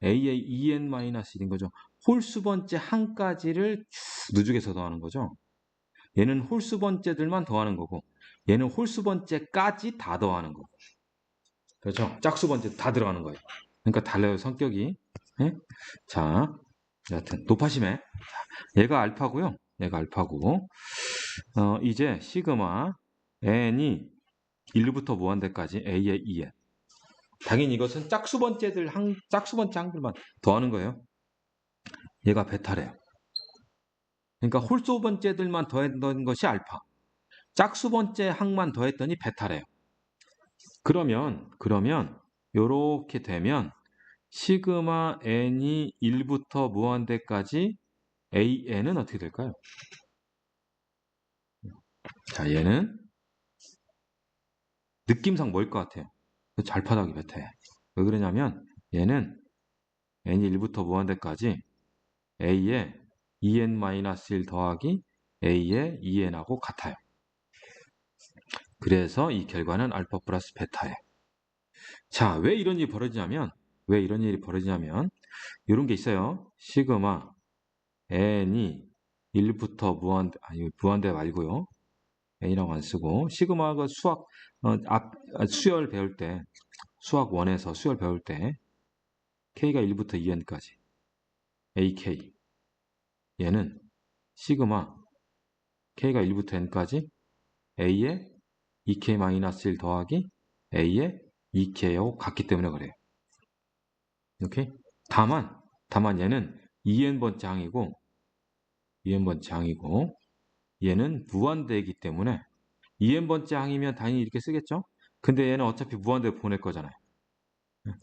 A의 EN-1인 거죠. 홀수 번째 한까지를 쭉 누적해서 더하는 거죠. 얘는 홀수 번째들만 더하는 거고 얘는 홀수 번째까지 다 더하는 거고. 그렇죠? 짝수 번째 다 들어가는 거예요. 그러니까 달라요, 성격이. 예? 자, 여하튼 높아심에 얘가 알파고요. 얘가 알파고 이제 시그마 n이 1부터 무한대까지 a의 2n. 당연히 이것은 짝수 번째 항들만 더하는 거예요. 얘가 베타래요. 그러니까 홀수 번째들만 더했던 것이 알파. 짝수 번째 항만 더했더니 베타래요. 그러면 요렇게 되면 시그마 n이 1부터 무한대까지 an은 어떻게 될까요? 자, 얘는 느낌상 뭐일 것 같아요? 잘파 더하기 베타예요. 왜 그러냐면 얘는 n이 1부터 무한대까지 a의 2n-1 더하기 a의 2n하고 같아요. 그래서 이 결과는 알파 플러스 베타예요. 자, 왜 이런 일이 벌어지냐면 이런 게 있어요. 시그마 n이 1부터 무한대 말고요. n이라고 안 쓰고 시그마가 수열 배울 때 수학 1에서 수열 배울 때 k가 1부터 2n까지 ak 얘는 시그마 k가 1부터 n까지 a의 2k-1 더하기 a의 2k하고 같기 때문에 그래요. 오케이? 다만 얘는 2n번째 항이고 얘는 무한대이기 때문에 2n번째 항이면 당연히 이렇게 쓰겠죠? 근데 얘는 어차피 무한대로 보낼 거잖아요.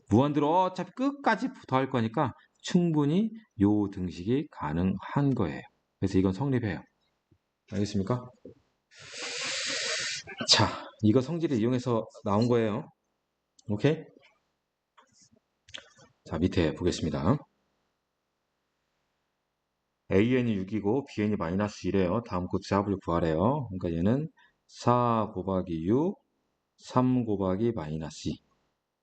무한대로 어차피 끝까지 더할 거니까 충분히 요 등식이 가능한 거예요. 그래서 이건 성립해요. 알겠습니까? 자, 이거 성질을 이용해서 나온 거예요. 오케이? 자, 밑에 보겠습니다. AN이 6이고 BN이 마이너스 1이에요. 다음 급수 합을 구하래요. 그러니까 얘는 4 곱하기 6, 3 곱하기 마이너스 2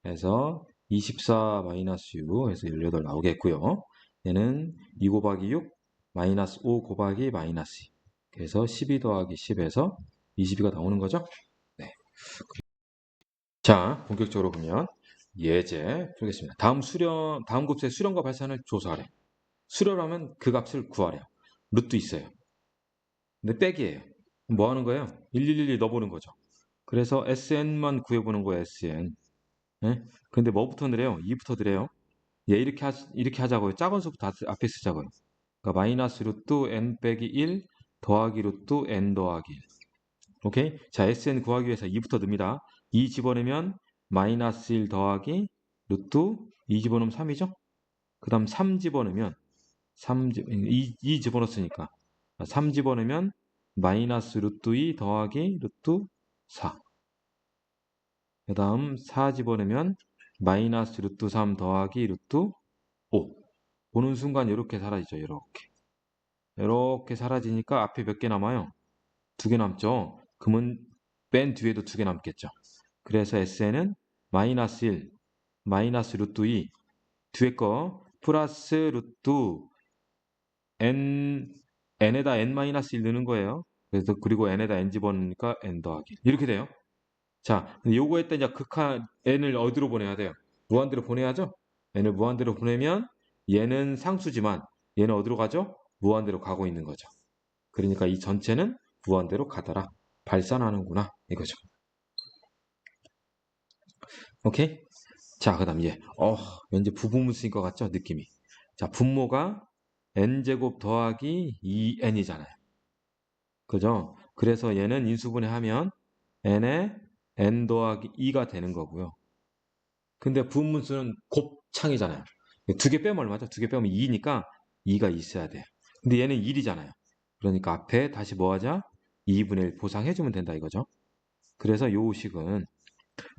해서 24 마이너스 6 해서 18 나오겠고요. 얘는 2 곱하기 6 마이너스 5 곱하기 마이너스 2 그래서 12 더하기 10에서 22가 나오는 거죠. 네. 자, 본격적으로 보면 예제 풀겠습니다. 다음 곱수의 수렴과 발산을 조사하래. 수렴하면 그 값을 구하래요. 루트 있어요. 근데 백이에요. 뭐 하는 거예요? 1111 넣어보는 거죠. 그래서 SN만 구해보는 거예요, SN. 예? 근데 뭐부터 넣으래요? 2부터 넣으래요. 예, 이렇게 하자고요. 작은 수부터 앞에 쓰자고요. 그러니까 마이너스 루트 n 빼기 1 더하기 루트 n 더하기 1. 오케이? 자, SN 구하기 위해서 2부터 넣습니다. 2 집어넣으면 마이너스 1 더하기 루트 2 집어넣으면 3이죠? 그 다음 3 집어넣으면 2 집어넣었으니까 3 집어넣으면 마이너스 루트 2 더하기 루트 4. 그 다음 4 집어넣으면 마이너스 루트 3 더하기 루트 5. 보는 순간 이렇게 사라지죠. 이렇게 사라지니까 앞에 몇 개 남아요? 2개 남죠. 그러면 맨 뒤에도 2개 남겠죠. 그래서 SN은 마이너스 1, 마이너스 루트 2, 뒤에 거 플러스 루트 n에다 n-1 넣는 거예요. 그래서 그리고 n에다 n 집어넣으니까 n 더하기 1. 이렇게 돼요. 자, 요거에 따라 이제 극한 n을 어디로 보내야 돼요? 무한대로 보내야죠. n을 무한대로 보내면 얘는 상수지만 얘는 어디로 가죠? 무한대로 가고 있는 거죠. 그러니까 이 전체는 무한대로 가더라. 발산하는구나. 이거죠. 오케이? 자, 그 다음 왠지 부분문수인 것 같죠? 느낌이. 자, 분모가 n제곱 더하기 2n이잖아요. 그죠? 그래서 얘는 인수분해하면 n에 n 더하기 2가 되는 거고요. 근데 부분문수는 곱창이잖아요. 2개 빼면 얼마죠? 2개 빼면 2니까 2가 있어야 돼요. 근데 얘는 1이잖아요. 그러니까 앞에 다시 뭐 하자? 2분의 1 보상해주면 된다 이거죠. 그래서 요 식은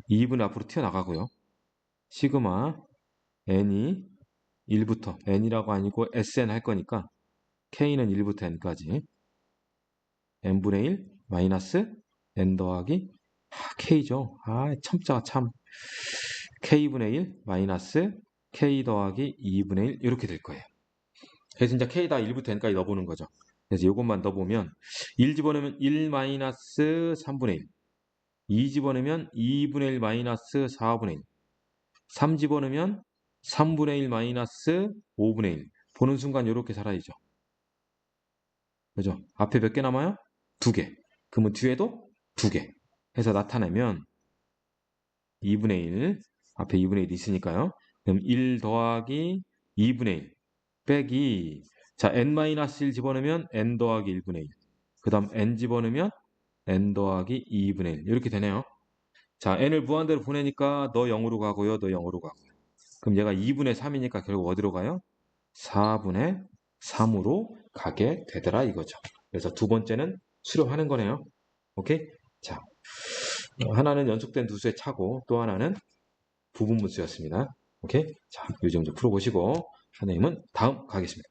2분의 앞으로 튀어나가고요. 시그마 n이 1부터 n이라고 아니고 sn 할 거니까 k는 1부터 n까지 n분의 1 마이너스 n 더하기 k죠. 첨자가 참 k분의 1 마이너스 k 더하기 2분의 1 이렇게 될 거예요. 그래서 이제 k 다 1부터 n까지 넣어보는 거죠. 그래서 이것만 넣어보면 1 집어넣으면 1 마이너스 3분의 1 2 집어넣으면 2분의 1 마이너스 4분의 1 3 집어넣으면 3분의 1 마이너스 5분의 1 보는 순간 이렇게 사라지죠. 그죠? 앞에 몇 개 남아요? 2개. 그러면 뒤에도 2개 해서 나타내면 2분의 1 앞에 2분의 1 있으니까요. 그럼 1 더하기 2분의 1 빼기 자 n-1 집어넣으면 n 더하기 1분의 1 그 다음 n 집어넣으면 n 더하기 2분의 1 이렇게 되네요. 자 n을 무한대로 보내니까 너 0으로 가고요. 너 0으로 가고요. 그럼 얘가 2분의 3이니까 결국 어디로 가요? 4분의 3으로 가게 되더라 이거죠. 그래서 두 번째는 수렴하는 거네요. 오케이? 자, 하나는 연속된 두수의 차고 또 하나는 부분분수였습니다. 오케이? 자, 이 정도 풀어보시고 선생님은 다음 가겠습니다.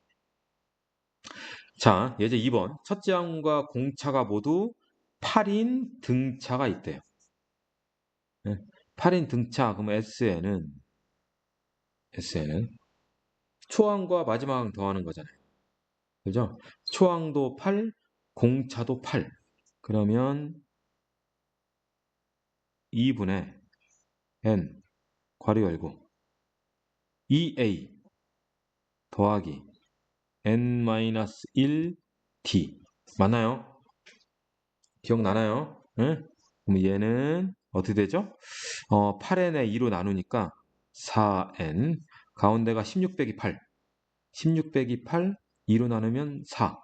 자, 예제 2번. 첫째 항과 공차가 모두 8인 등차가 있대요. 8인 등차, 그러면 SN은 초항과 마지막 항 더하는 거잖아요. 그죠? 초항도 8, 공차도 8. 그러면 2분의 n 괄호 열고 2a 더하기 n-1d 맞나요? 기억나나요? 응? 그럼 얘는 어떻게 되죠? 8n에 2로 나누니까 4n 가운데가 16 빼기 8 16 빼기 8 2로 나누면 4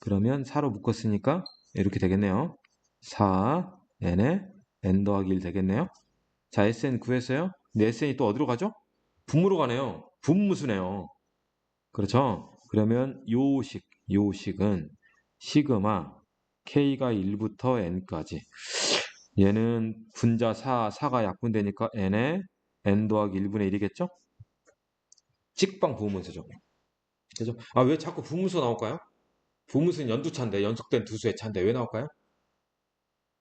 그러면 4로 묶었으니까 이렇게 되겠네요. 4n에 n 더하기 1 되겠네요. 자, SN 구했어요? 근데 SN이 또 어디로 가죠? 분모로 가네요. 분무수네요. 그렇죠? 그러면 요식은 시그마 K가 1부터 N까지 얘는 분자 4가 약분되니까 N에 N 더하기 1분의 1이겠죠? 직방 부분문수죠. 그죠? 아, 왜 자꾸 부분수 나올까요? 부분수는 연두차인데, 연속된 두 수의 차인데 왜 나올까요?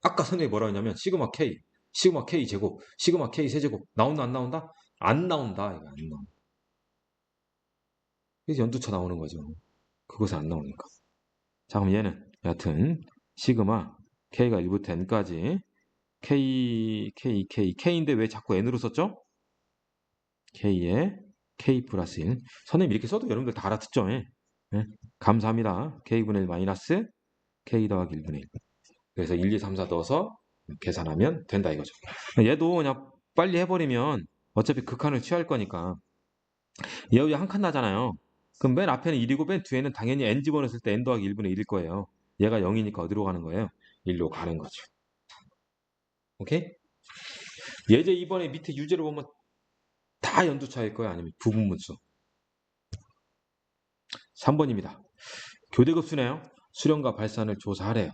아까 선생님이 뭐라 했냐면, 시그마 K, 시그마 K 제곱, 시그마 K 세제곱. 나온다, 안 나온다? 안 나온다. 이거 안 나온다. 그래서 연두차 나오는 거죠. 그것은 안 나오니까. 자, 그럼 얘는, 여하튼, 시그마 K가 1부터 N까지, K인데 왜 자꾸 N으로 썼죠? K에 K 플러스 1. 선생님 이렇게 써도 여러분들 다 알아듣죠? 예? 예? 감사합니다. K분의 1 마이너스 K 더하기 1분의 1. 그래서 1, 2, 3, 4 넣어서 계산하면 된다 이거죠. 얘도 그냥 빨리 해버리면 어차피 극한을 취할 거니까. 얘 여기 한 칸 나잖아요. 그럼 맨 앞에는 1이고 맨 뒤에는 당연히 n 집어넣었을 때 n 더하기 1분의 1일 거예요. 얘가 0이니까 어디로 가는 거예요? 1로 가는 거죠. 오케이? 예제 이번에 밑에 유제를 보면 다 연두차일 거예요? 아니면 부분문수? 3번입니다. 교대급수네요. 수렴과 발산을 조사하래요.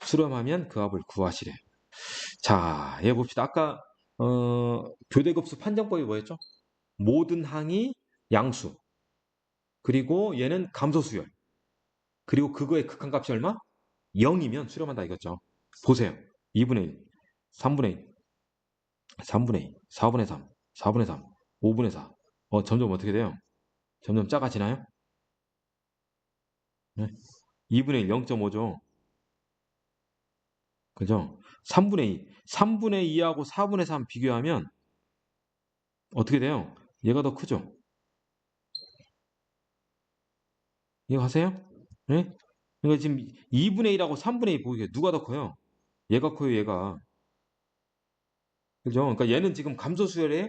수렴하면 그 합을 구하시래요. 자, 얘 봅시다. 아까 교대급수 판정법이 뭐였죠? 모든 항이 양수. 그리고 얘는 감소수열. 그리고 그거의 극한값이 얼마? 0이면 수렴한다 이거죠. 보세요. 2분의 1, 3분의 1, 3분의 2, 4분의 3, 4분의 3, 5분의 4. 점점 어떻게 돼요? 점점 작아지나요? 네. 2분의 1, 0.5죠. 그죠? 3분의 2. 3분의 2하고 4분의 3 비교하면 어떻게 돼요? 얘가 더 크죠? 이거 하세요? 네? 그러니까 지금 2분의 1하고 3분의 2 보기에 누가 더 커요? 얘가 커요, 얘가. 그죠? 그러니까 얘는 지금 감소수열에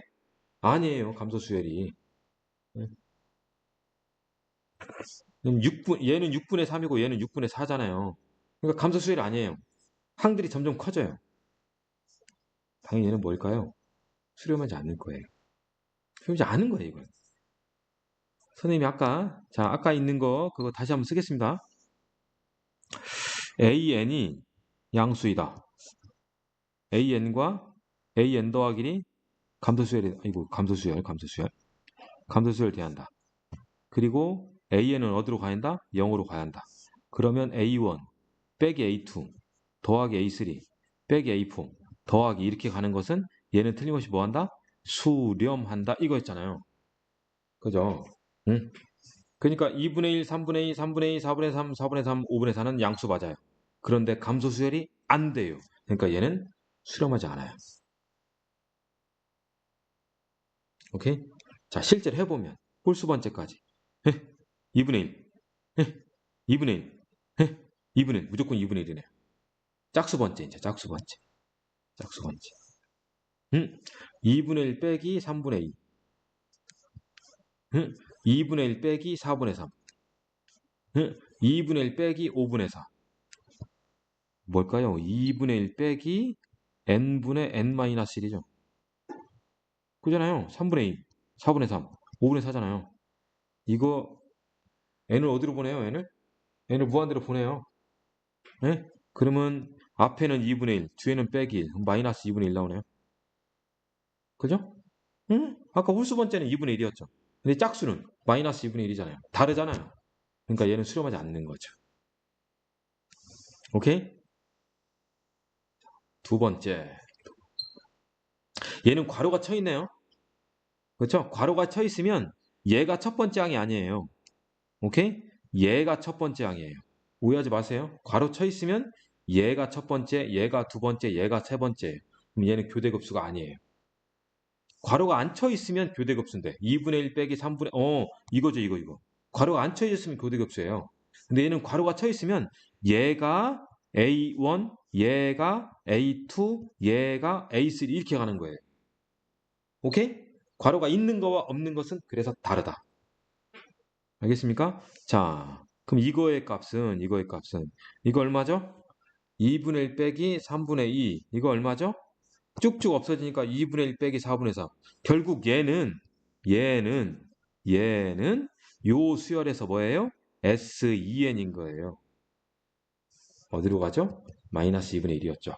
아니에요, 감소수열이. 네? 얘는 6분의 3이고 얘는 6분의 4잖아요. 그러니까 감소수열이 아니에요. 항들이 점점 커져요. 당연히 얘는 뭘까요? 수렴하지 않는 거예요. 수렴하지 않은 거예요, 이건. 선생님이 아까 있는 거, 그거 다시 한번 쓰겠습니다. AN이 양수이다. AN과 AN 더하기 1이 감소수열 대한다. 그리고 AN은 어디로 가야 한다? 0으로 가야 한다. 그러면 A1 빼기 A2 더하기 A3 빼기 A4 더하기 이렇게 가는 것은 얘는 틀림없이 뭐 한다? 수렴한다. 이거 했잖아요. 그죠? 응? 그러니까 2분의 1, 3분의 2, 3분의 2, 4분의 3, 4분의 3, 5분의 4는 양수 맞아요. 그런데 감소수열이 안 돼요. 그러니까 얘는 수렴하지 않아요. 오케이? 자, 실제로 해보면 홀수 번째까지 2분의 1, 2분의 1, 2분의 1, 무조건 2분의 1이네요. 짝수 번째, 이제 짝수 번째. 짝수 번째. 2분의 1 빼기 3분의 2. 2분의 1 빼기 4분의 3. 2분의 1 빼기 5분의 4. 뭘까요? 2분의 1 빼기 n분의 n-1이죠. 그잖아요. 3분의 2, 4분의 3, 5분의 4잖아요. 이거 n을 어디로 보내요? n을 무한대로 보내요. 네? 그러면 앞에는 2분의 1, 뒤에는 빼기 1, 마이너스 2분의 1 나오네요. 그죠? 응? 아까 홀수 번째는 2분의 1이었죠. 근데 짝수는 마이너스 2분의 1이잖아요. 다르잖아요. 그러니까 얘는 수렴하지 않는 거죠. 오케이? 두 번째. 얘는 괄호가 쳐 있네요. 그렇죠? 괄호가 쳐 있으면 얘가 첫 번째 항이 아니에요. 오케이? 얘가 첫 번째 항이에요. 오해하지 마세요. 괄호 쳐 있으면 얘가 첫 번째, 얘가 두 번째, 얘가 세 번째. 그럼 얘는 교대급수가 아니에요. 괄호가 안 쳐 있으면 교대급수인데 2분의 1 빼기 3분의 이거죠, 이거. 괄호가 안 쳐 있으면 교대급수예요. 근데 얘는 괄호가 쳐 있으면 얘가 A1, 얘가 A2, 얘가 A3 이렇게 가는 거예요. 오케이? 괄호가 있는 거와 없는 것은 그래서 다르다. 알겠습니까? 자, 그럼 이거의 값은 이거 얼마죠? 2분의 1 빼기 3분의 2 이거 얼마죠? 쭉쭉 없어지니까 2분의 1 빼기 4분의 4 결국 얘는 요 수열에서 뭐예요? SEN인 거예요. 어디로 가죠? 마이너스 2분의 1이었죠.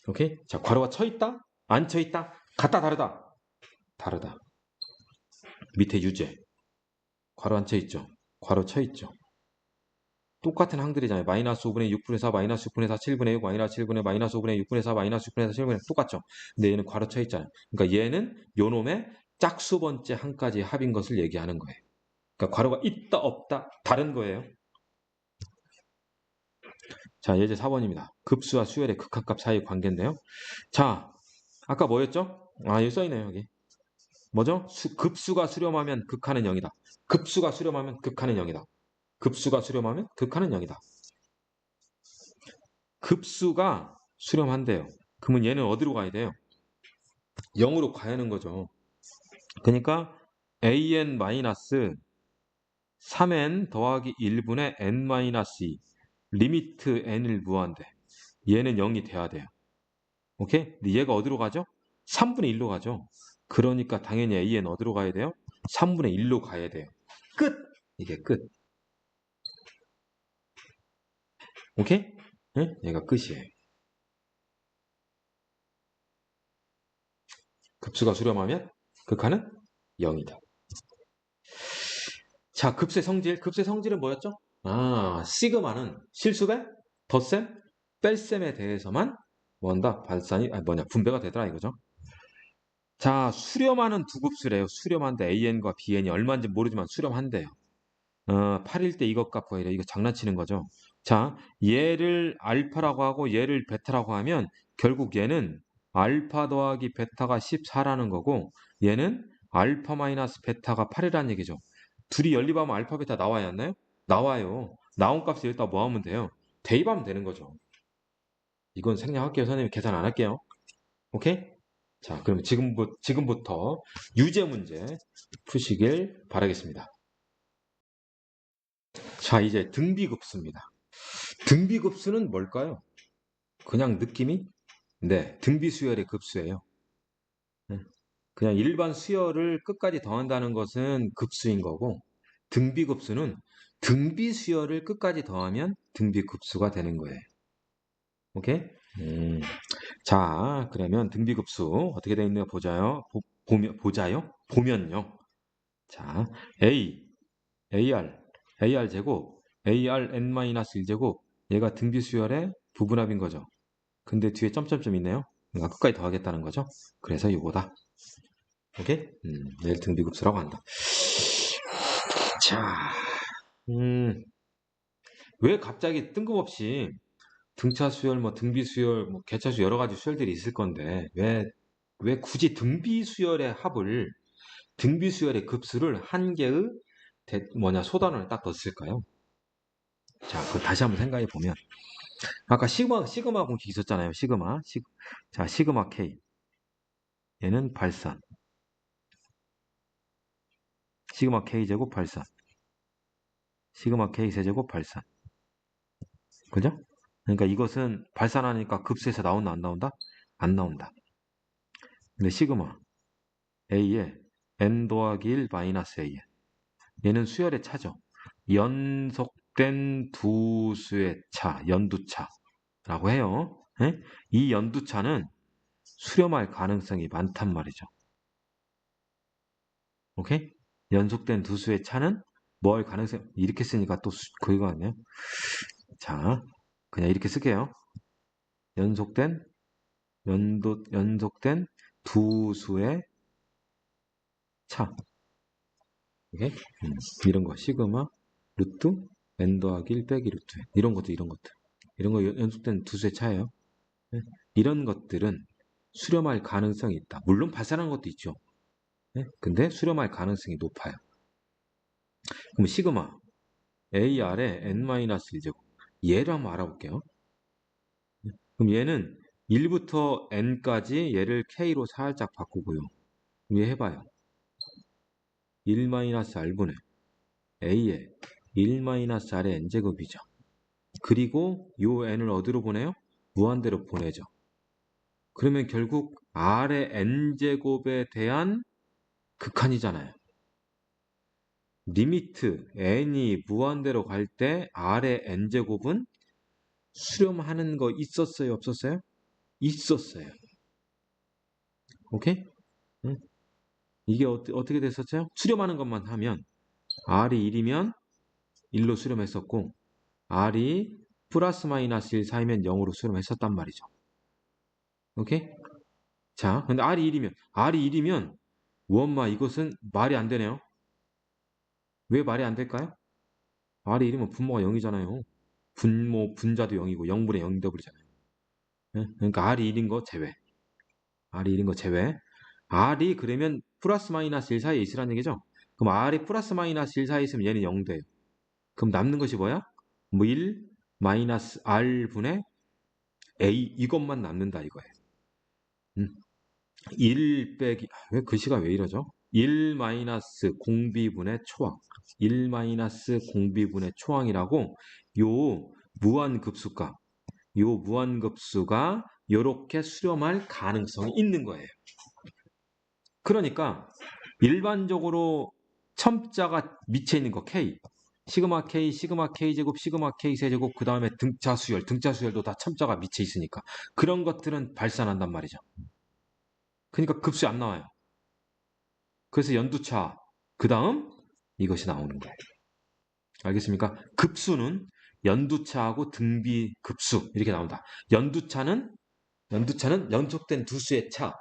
오케이? 자, 괄호가 쳐 있다? 안 쳐 있다? 같다, 다르다? 다르다. 밑에 유제. 괄호 안 쳐 있죠? 괄호 쳐 있죠? 똑같은 항들이잖아요. 마이너스 5분의 6분의 4, 마이너스 6분의 4, 7분의 6, 마이너스 7분의 마이너스 5분의 6분의 4, 마이너스 6분의 4, 7분의 6 똑같죠? 근데 얘는 괄호 쳐 있잖아요. 그러니까 얘는 요놈의 짝수 번째 항까지 합인 것을 얘기하는 거예요. 그러니까 괄호가 있다 없다 다른 거예요. 자, 예제 4번입니다. 급수와 수열의 극한값 사이의 관계인데요. 자, 아까 뭐였죠? 아, 여기 써있네요, 여기. 뭐죠? 급수가 수렴하면 극한은 0이다. 급수가 수렴하면 극한은 0이다. 급수가 수렴하면 극한은 0이다. 급수가 수렴한대요. 그러면 얘는 어디로 가야 돼요? 0으로 가야 하는 거죠. 그러니까 an-3n 더하기 1분의 n-2 리미트 n을 무한대. 얘는 0이 돼야 돼요. 오케이? 근데 얘가 어디로 가죠? 3분의 1로 가죠. 그러니까 당연히 an 어디로 가야 돼요? 3분의 1로 가야 돼요. 끝! 이게 끝. 오케이? 네? 얘가 끝이에요. 급수가 수렴하면 극한은 0이다. 자, 급수의 성질. 급수의 성질은 뭐였죠? 아, 시그마는 실수배, 덧셈, 뺄셈에 대해서만 뭐한다? 발산이, 분배가 되더라 이거죠. 자, 수렴하는 두 급수래요. 수렴한데 AN과 BN이 얼마인지 모르지만 수렴한대요. 8일 때 이것 값 구하래. 이거 장난치는 거죠. 자, 얘를 알파라고 하고 얘를 베타라고 하면 결국 얘는 알파 더하기 베타가 14라는 거고 얘는 알파 마이너스 베타가 8이라는 얘기죠. 둘이 연립하면 알파 베타 나와야 하나요? 나와요. 나온 값을 여기다 뭐 하면 돼요? 대입하면 되는 거죠. 이건 생략할게요. 선생님 계산 안 할게요. 오케이? 자, 그럼 지금부터 유제 문제 푸시길 바라겠습니다. 자, 이제 등비급수입니다. 등비급수는 뭘까요? 그냥 느낌이? 네, 등비수열의 급수예요. 네, 그냥 일반 수열을 끝까지 더한다는 것은 급수인 거고, 등비급수는 등비수열을 끝까지 더하면 등비급수가 되는 거예요. 오케이? 음, 자, 그러면 등비급수 어떻게 되어 있는가 보자요. 보자요? 보면요. 자, AR, AR 제곱, AR n-1제곱, 얘가 등비수열의 부분합인 거죠. 근데 뒤에 점점점 있네요. 그러니까 끝까지 더하겠다는 거죠. 그래서 이거다. 오케이? 얘를 등비급수라고 한다. 자, 왜 갑자기 뜬금없이 등차 수열, 뭐 등비 수열, 뭐 개차 수 여러 가지 수열들이 있을 건데 왜 굳이 등비 수열의 합을 등비 수열의 급수를 한 개의 소단원을 딱 넣었을까요? 자, 그 다시 한번 생각해 보면 아까 시그마 공식 있었잖아요. 자, 시그마 K 얘는 발산 시그마 K 제곱 발산 시그마 K 세제곱 발산 그죠? 그러니까 이것은 발산하니까 급수에서 나온다 안 나온다? 안 나온다. 근데 시그마 A에 n 더하기 1 마이너스 A 얘는 수열의 차죠. 연속된 두 수의 차, 연두차라고 해요. 예? 이 연두차는 수렴할 가능성이 많단 말이죠. 오케이? 연속된 두 수의 차는 뭐 할 가능성 이렇게 쓰니까 또 그거 같네요. 자, 그냥 이렇게 쓸게요. 연속된 연속된 두 수의 차. 오케이? 이런 거 시그마 루트 n 더하기 1 빼기 루트 이런 것도 이런 거 연속된 두 수의 차예요. 네? 이런 것들은 수렴할 가능성이 있다. 물론 발산하는 것도 있죠. 네? 근데 수렴할 가능성이 높아요. 그럼 시그마 AR의 n-1제곱 얘를 한번 알아볼게요. 그럼 얘는 1부터 n까지 얘를 k로 살짝 바꾸고요. 얘 해봐요. 1-r분의 a의 1-r의 n제곱이죠. 그리고 요 n을 어디로 보내요? 무한대로 보내죠. 그러면 결국 r의 n제곱에 대한 극한이잖아요. 리미트 n이 무한대로 갈 때 r의 n제곱은 수렴하는 거 있었어요? 없었어요? 있었어요. 오케이? 응? 이게 어떻게 됐었죠? 수렴하는 것만 하면 R이 1이면 1로 수렴했었고 R이 플러스 마이너스 1 사이면 0으로 수렴했었단 말이죠. 오케이? 자, 근데 R이 1이면 원마 이것은 말이 안 되네요. 왜 말이 안 될까요? R이 1이면 분모가 0이잖아요. 분자도 0이고 0분의 0 더블이잖아요. 예? 그러니까 R이 1인 거 제외. R이 1인 거 제외. R이 그러면 플러스 마이너스 1 사이에 있으라는 얘기죠. 그럼 R이 플러스 마이너스 1 사이에 있으면 얘는 0 돼요. 그럼 남는 것이 뭐야? 뭐 1 마이너스 R분의 A 이것만 남는다 이거예요. 1 빼기 왜 글씨가 왜 이러죠? 1 마이너스 공비분의 초항 1 마이너스 공비분의 초항이라고 요 무한급수가 요 무한급수가 요렇게 수렴할 가능성이 있는 거예요. 그러니까 일반적으로 첨자가 밑에 있는 거 K 시그마 K, 시그마 K 제곱, 시그마 K 세제곱 그 다음에 등차 수열도 다 첨자가 밑에 있으니까 그런 것들은 발산한단 말이죠. 그러니까 급수 안 나와요. 그래서 연두차 그 다음 이것이 나오는 거예요. 알겠습니까? 급수는 연두차하고 등비급수 이렇게 나온다. 연두차는 연속된 두 수의 차,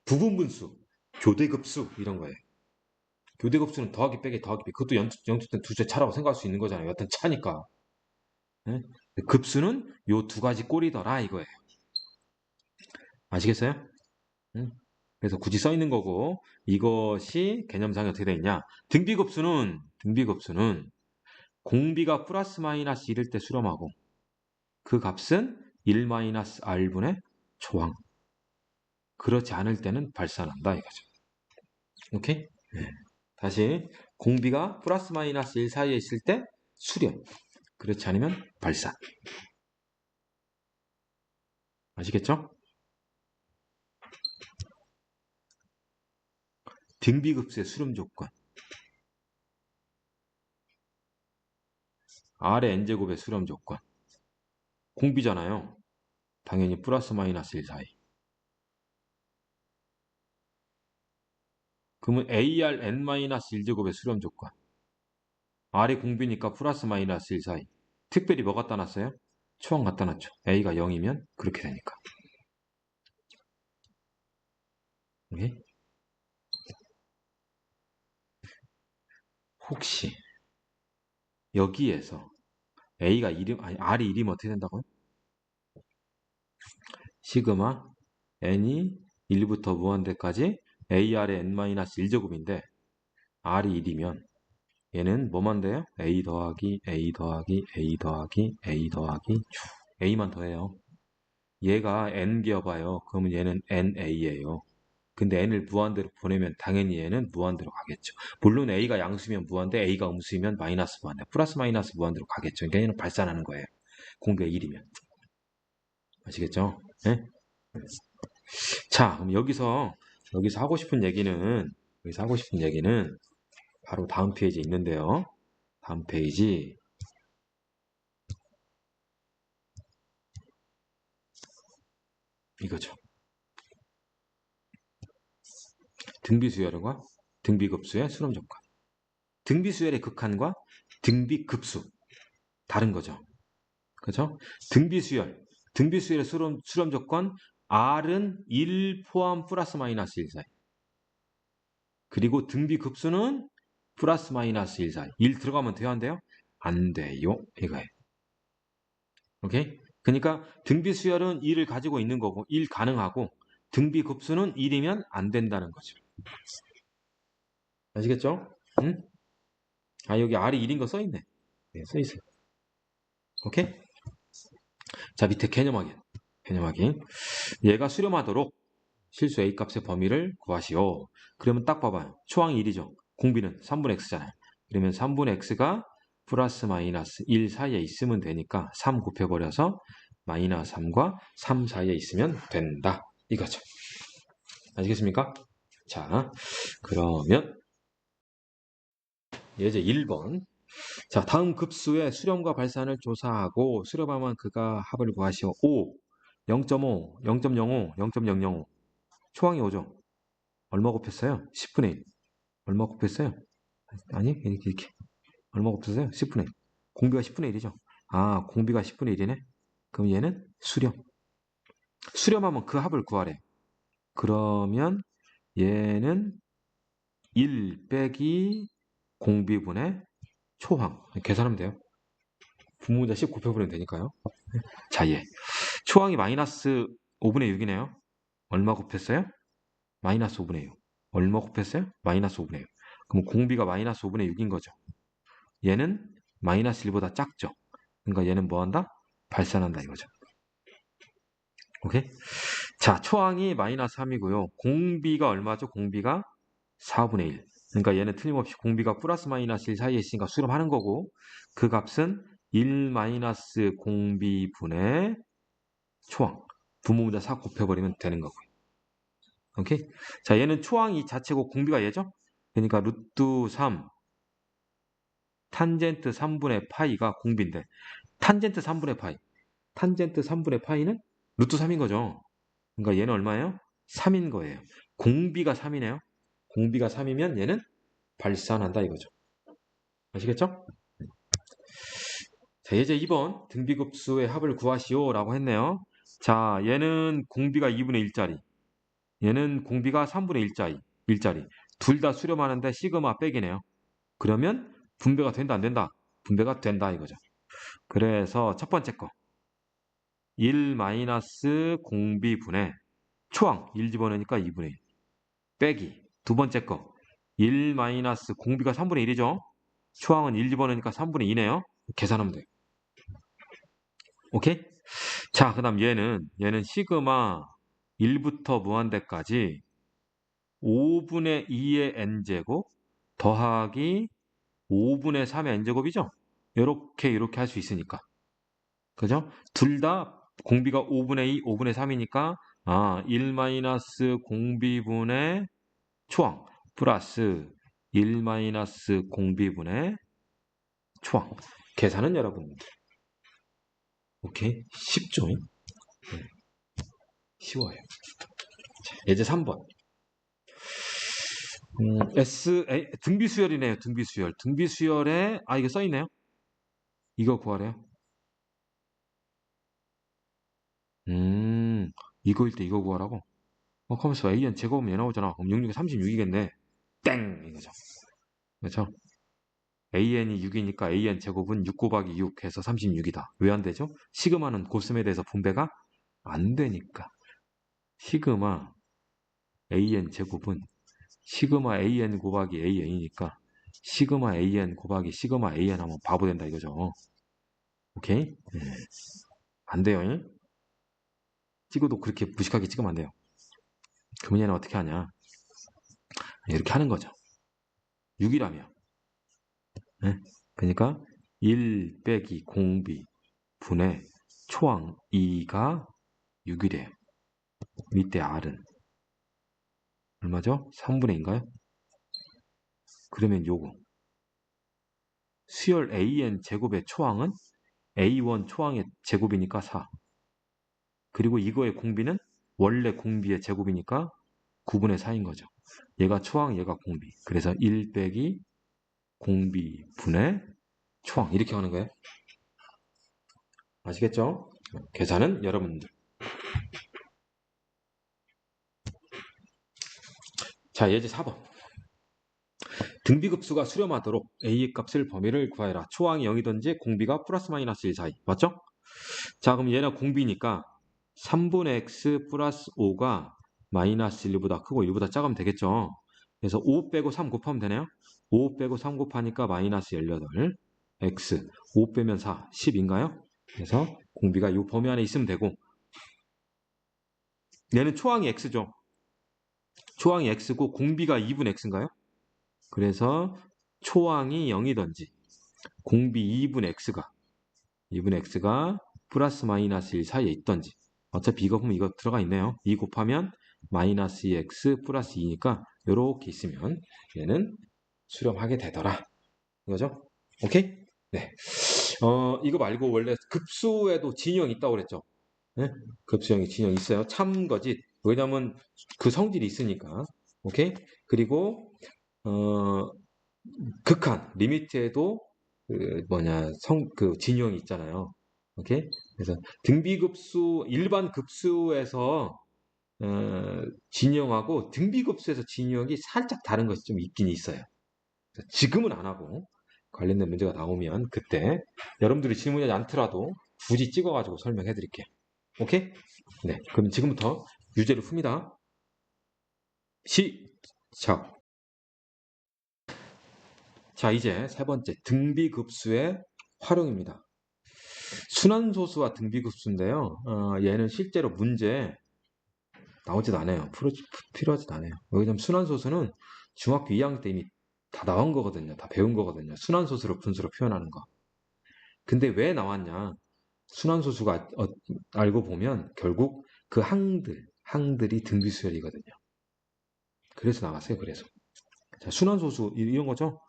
부분분수, 교대급수 이런 거예요. 교대급수는 더하기 빼기 더하기 빼기 그것도 연속된 두 수의 차라고 생각할 수 있는 거잖아요. 여튼 차니까. 네? 급수는 요 두 가지 꼴이더라 이거예요. 아시겠어요? 응? 그래서 굳이 써 있는 거고 이것이 개념상에 어떻게 되어 있냐? 등비급수는 공비가 플러스 마이너스 1일 때 수렴하고 그 값은 1 마이너스 R분의 초항. 그렇지 않을 때는 발산한다 이거죠. 오케이? 네. 다시 공비가 플러스 마이너스 1 사이에 있을 때 수렴. 그렇지 않으면 발산. 아시겠죠? 등비급수의 수렴 조건. R의 n제곱의 수렴 조건. 공비잖아요. 당연히 플러스 마이너스 1 사이. 그러면 AR n-1제곱의 수렴 조건. R이 공비니까 플러스 마이너스 1 사이. 특별히 뭐 갖다 놨어요? 초항 갖다 놨죠. A가 0이면 그렇게 되니까. 오케이? 혹시 여기에서 A가 1이 아니 R이 1이면 어떻게 된다고요? 시그마 n이 1부터 무한대까지 AR의 n-1제곱인데 R이 1이면 얘는 뭐만 돼요? A 더하기 A 더하기 A 더하기 A 더하기 쭉 A만 더해요. 얘가 n기어봐요. 그러면 얘는 NA예요. 근데 n을 무한대로 보내면 당연히 얘는 무한대로 가겠죠. 물론 a가 양수면 무한대, a가 음수이면 마이너스 무한대, 플러스 마이너스 무한대로 가겠죠. 그러니까 얘는 발산하는 거예요. 공비가 1이면. 아시겠죠? 네? 자, 그럼 여기서 하고 싶은 얘기는 바로 다음 페이지에 있는데요. 다음 페이지 이거죠. 등비수열과 등비급수의 수렴 조건. 등비수열의 극한과 등비급수 다른 거죠. 그죠? 등비수열의 수렴 조건 R은 1 포함 플러스 마이너스 1 사이. 그리고 등비급수는 플러스 마이너스 1 사이. 1 들어가면 돼요, 안 돼요? 안 돼요. 이거예요. 오케이? 그러니까 등비수열은 1을 가지고 있는 거고 1 가능하고 등비급수는 1이면 안 된다는 거죠. 아시겠죠? 응? 아, 여기 R이 1인 거 써있네. 네, 써있어요. 오케이? 자, 밑에 개념 확인. 얘가 수렴하도록 실수 A 값의 범위를 구하시오. 그러면 딱 봐봐요. 초항이 1이죠. 공비는 3분의 x잖아요. 그러면 3분의 x가 플러스 마이너스 1 사이에 있으면 되니까 3 곱해버려서 마이너스 3과 3 사이에 있으면 된다. 이거죠. 아시겠습니까? 자, 그러면 예제 1번. 자, 다음 급수의 수렴과 발산을 조사하고 수렴하면 그가 합을 구하시오. 5, 0.5, 0.05, 0.005. 초항이 5죠. 얼마 곱했어요? 10분의 1. 얼마 곱했어요? 아니, 이렇게. 얼마 곱했어요? 10분의 1. 공비가 10분의 1이죠. 아, 공비가 10분의 1이네. 그럼 얘는 수렴. 수렴하면 그 합을 구하래. 그러면 얘는 1 빼기 공비분의 초항. 계산하면 돼요. 분모자 10 곱해버리면 되니까요. 자, 얘. 초항이 마이너스 5분의 6이네요. 얼마 곱했어요? 마이너스 5분의 6. 얼마 곱했어요? 마이너스 5분의 6. 그럼 공비가 마이너스 5분의 6인 거죠. 얘는 마이너스 1보다 작죠. 그러니까 얘는 뭐 한다? 발산한다 이거죠. 오케이? 자, 초항이 마이너스 3이고요. 공비가 얼마죠? 공비가 4분의 1. 그러니까 얘는 틀림없이 공비가 플러스 마이너스 1 사이에 있으니까 수렴하는 거고 그 값은 1 마이너스 공비분의 초항. 분모문자 4 곱해버리면 되는 거고요. 오케이? 자, 얘는 초항이 자체고 공비가 얘죠? 그러니까 루트 3 탄젠트 3분의 파이가 공비인데 탄젠트 3분의 파이. 탄젠트 3분의 파이는 루트 3인 거죠. 그러니까 얘는 얼마예요? 3인 거예요. 공비가 3이네요. 공비가 3이면 얘는 발산한다 이거죠. 아시겠죠? 자, 예제 2번 등비급수의 합을 구하시오 라고 했네요. 자, 얘는 공비가 2분의 1짜리. 얘는 공비가 3분의 1짜리. 둘 다 수렴하는데 시그마 백이네요. 그러면 분배가 된다 안 된다? 분배가 된다 이거죠. 그래서 첫 번째 거 1 마이너스 공비분의 초항 1 집어넣으니까 2분의 1 빼기 두 번째 거 1 마이너스 공비가 3분의 1이죠. 초항은 1 집어넣으니까 3분의 2네요. 계산하면 돼요. 오케이? 자, 그 다음 얘는 시그마 1부터 무한대까지 5분의 2의 n제곱 더하기 5분의 3의 n제곱이죠? 이렇게 할 수 있으니까. 그죠? 둘 다 공비가 5분의 2, 5분의 3이니까 1 마이너스 공비분의 초항 플러스 1 마이너스 공비분의 초항. 계산은 여러분 오케이? 쉽죠? 네. 쉬워요. 자, 예제 3번. 등비수열이네요. 등비수열. 등비수열에 이거 써있네요. 이거 구하래요. 이거일 때 이거 구하라고? 가만있어. AN 제곱은 얘 나오잖아. 그럼 66이 36이겠네. 땡! 이거죠. 그렇죠? AN이 6이니까 AN 제곱은 6 곱하기 6 해서 36이다. 왜 안 되죠? 시그마는 곱셈에 대해서 분배가 안 되니까. 시그마 AN 제곱은 시그마 AN 곱하기 AN이니까 시그마 AN 곱하기 시그마 AN 하면 바보 된다 이거죠. 오케이? 네. 안 돼요. 잉? 찍어도 그렇게 무식하게 찍으면 안 돼요. 그러면 얘는 어떻게 하냐? 이렇게 하는 거죠. 6이라며. 네? 그러니까 1 빼기 공비 분의 초항 2가 6이래요. 밑에 R은 얼마죠? 3분의 2인가요? 그러면 요거 수열 AN 제곱의 초항은 A1 초항의 제곱이니까 4. 그리고 이거의 공비는 원래 공비의 제곱이니까 9분의 4인 거죠. 얘가 초항, 얘가 공비. 그래서 1 빼기 공비 분의 초항 이렇게 하는 거예요. 아시겠죠? 계산은 여러분들. 자, 예제 4번. 등비급수가 수렴하도록 A의 값을 범위를 구하여라. 초항이 0이든지 공비가 플러스 마이너스 1 사이. 맞죠? 자, 그럼 얘는 공비니까 3분의 x 플러스 5가 마이너스 1보다 크고 1보다 작으면 되겠죠. 그래서 5 빼고 3 곱하면 되네요. 5 빼고 3 곱하니까 마이너스 18. x 5 빼면 4, 10인가요? 그래서 공비가 이 범위 안에 있으면 되고 얘는 초항이 x죠. 초항이 x고 공비가 2분의 x인가요? 그래서 초항이 0이든지 공비 2분의 x가 플러스 마이너스 1 사이에 있든지 어차피 이거 보면 이거 들어가 있네요. 2 곱하면 마이너스 2x 플러스 2니까 이렇게 있으면 얘는 수렴하게 되더라. 이거죠? 오케이? 네. 이거 말고 원래 급수에도 진형이 있다고 그랬죠? 네? 급수형이 진형 있어요. 참거짓. 왜냐면 그 성질이 있으니까. 오케이? 그리고 극한, 리미트에도 그 진영이 있잖아요. 오케이? 그래서 등비급수, 일반 급수에서 진영하고 등비급수에서 진영이 살짝 다른 것이 좀 있긴 있어요. 지금은 안 하고 관련된 문제가 나오면 그때 여러분들이 질문이 않더라도 굳이 찍어가지고 설명해 드릴게요. 오케이? 네. 그럼 지금부터 유제를 풉니다. 시작. 자, 이제 세 번째 등비급수의 활용입니다. 순환소수와 등비급수인데요. 얘는 실제로 문제 나오지도 않아요. 필요하지도 않아요. 왜냐면 순환소수는 중학교 2학년 때 이미 다 나온 거거든요. 다 배운 거거든요. 순환소수로 분수로 표현하는 거. 근데 왜 나왔냐? 순환소수가 알고 보면 결국 그 항들이 등비수열이거든요. 그래서 나왔어요. 그래서. 자, 순환소수 이런 거죠.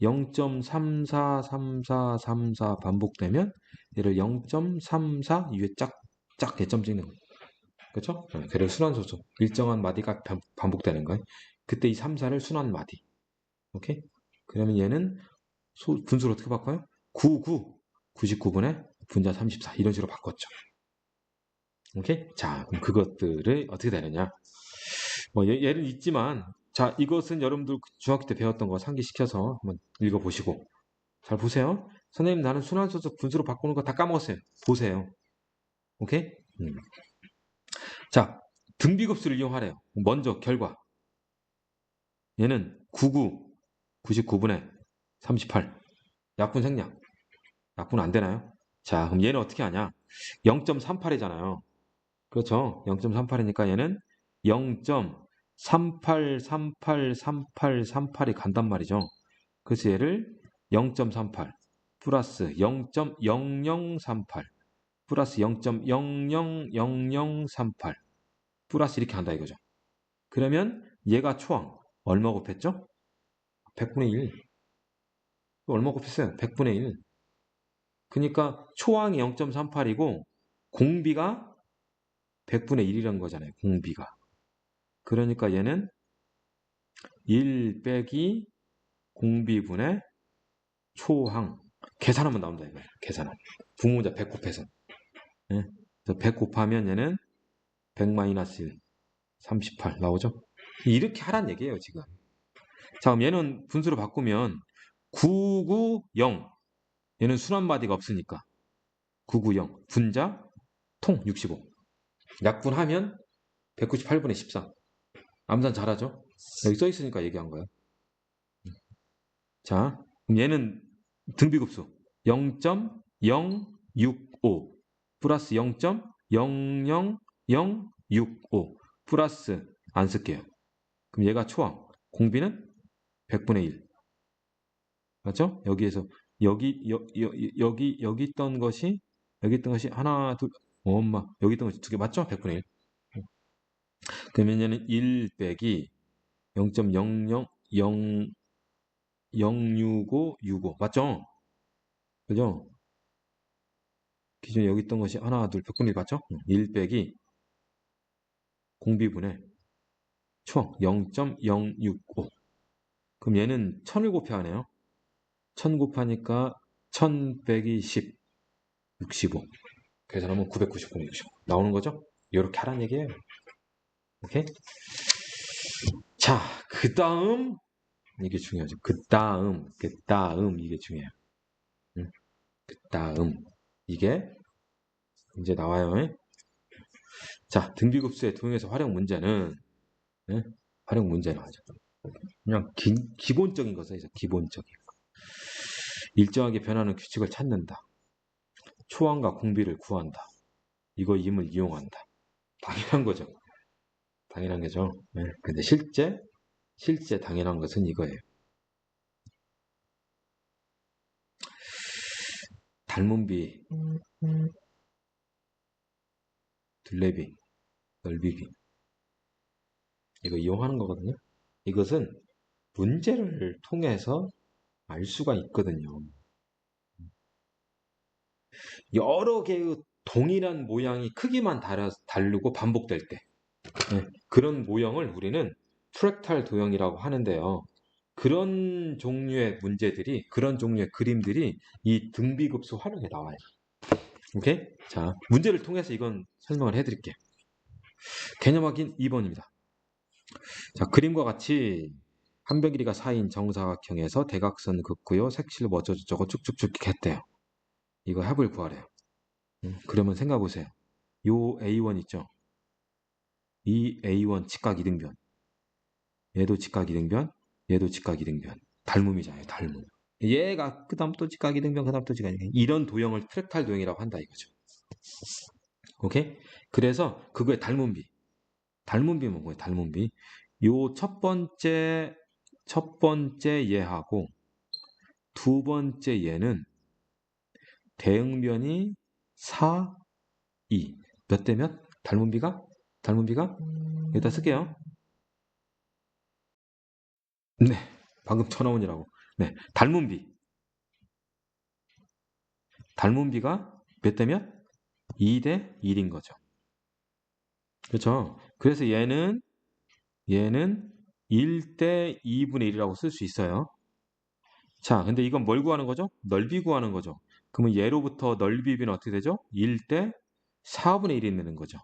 0.343434 반복되면 얘를 0.34 위에 짝짝 개점 찍는 거예요. 그렇죠? 그래서 순환소수 일정한 마디가 반복되는 거예요. 그때 이 3, 4를 순환마디. 오케이? 그러면 얘는 분수를 어떻게 바꿔요? 99분의 분자 34 이런 식으로 바꿨죠. 오케이? 자, 그럼 그것들을 어떻게 되느냐? 뭐 예는 있지만 자, 이것은 여러분들 중학교 때 배웠던 거 상기시켜서 한번 읽어보시고 잘 보세요. 선생님 나는 순환소수 분수로 바꾸는 거 다 까먹었어요. 보세요. 오케이? 자, 등비급수를 이용하래요. 먼저 결과. 얘는 99분의 38. 약분 생략. 약분 안 되나요? 자, 그럼 얘는 어떻게 하냐? 0.38이잖아요. 그렇죠? 0.38이니까 얘는 0.38383838이 간단 말이죠. 그래서 얘를 0.38 플러스 0.0038 플러스 0.000038 플러스 이렇게 한다 이거죠. 그러면 얘가 초항 얼마 곱했죠? 100분의 1. 얼마 곱했어요? 100분의 1. 그러니까 초항이 0.38이고 공비가 100분의 1이라는 거잖아요. 공비가. 그러니까 얘는 1 빼기 공비분의 초항. 계산하면 나온다 이거예요. 계산하면. 부모자 100 곱해서. 예? 100 곱하면 얘는 100 마이너스 1. 38 나오죠? 이렇게 하란 얘기예요, 지금. 자, 그럼 얘는 분수로 바꾸면 990. 얘는 순환마디가 없으니까. 990. 분자 통 65. 약분하면 198분의 14. 암산 잘하죠? 여기 써 있으니까 얘기한 거예요. 자, 그럼 얘는 등비급수 0.065 플러스 0.00065 플러스 안 쓸게요. 그럼 얘가 초항. 공비는 100분의 1. 맞죠? 여기에서 여기 있던 것이 하나, 둘, 엄마 여기 있던 것이 두 개 맞죠? 100분의 1. 그러면 얘는 1 빼기 0.0006565 맞죠? 그죠? 기존에 여기 있던 것이 하나, 둘, 100분의 1 맞죠? 1 빼기 공비분의 총 0.065. 그럼 얘는 1000을 곱해야 하네요. 1000 곱하니까 1000 빼기 10, 65. 계산하면 999분의 65. 나오는 거죠? 이렇게 하란 얘기예요. 오케이? 자, 그 다음 이게 중요하죠. 그 다음 이게 중요해요. 그 다음 이게 이제 나와요. 자, 등비급수의 도형에서 활용 문제는 활용 문제 나오죠. 그냥 기본적인 것에서 기본적인 거. 일정하게 변하는 규칙을 찾는다. 초항과 공비를 구한다. 이거 임을 이용한다. 당연한 거죠. 당연한 거죠. 근데 실제 당연한 것은 이거예요. 닮은비, 둘레비, 넓이비. 이거 이용하는 거거든요. 이것은 문제를 통해서 알 수가 있거든요. 여러 개의 동일한 모양이 크기만 다르고 반복될 때 그런 모형을 우리는 프랙탈 도형이라고 하는데요. 그런 종류의 문제들이, 그런 종류의 그림들이 이 등비급수 활용에 나와요. 오케이? 자, 문제를 통해서 이건 설명을 해드릴게요. 개념 확인 2번입니다. 자, 그림과 같이 한 변 길이가 4인 정사각형에서 대각선 긋고요. 색칠 뭐 어쩌고저쩌고 쭉쭉쭉 했대요. 이거 합을 구하래요. 그러면 생각해 보세요. 요 A1 있죠? 이 A1 직각 이등변. 얘도 직각 이등변, 얘도 직각 이등변. 닮음이잖아요, 닮음. 얘가 그 다음 또 직각 이등변, 그 다음 또 직각 이등변. 이런 도형을 프랙탈 도형이라고 한다 이거죠. 오케이? 그래서 그거의 닮음비. 닮음비는 뭐예요? 닮음비. 요 첫 번째 얘하고 두 번째 얘는 대응변이 4, 2. 몇 대 몇? 닮은비가? 여기다 쓸게요. 네. 방금 천하원이라고. 네. 닮은비가 몇 대 몇? 2 대 1인 거죠. 그렇죠? 그래서 얘는 1 대 2분의 1이라고 쓸 수 있어요. 자, 근데 이건 뭘 구하는 거죠? 넓이 구하는 거죠. 그러면 얘로부터 넓이 비는 어떻게 되죠? 1 대 4분의 1이 되는 거죠.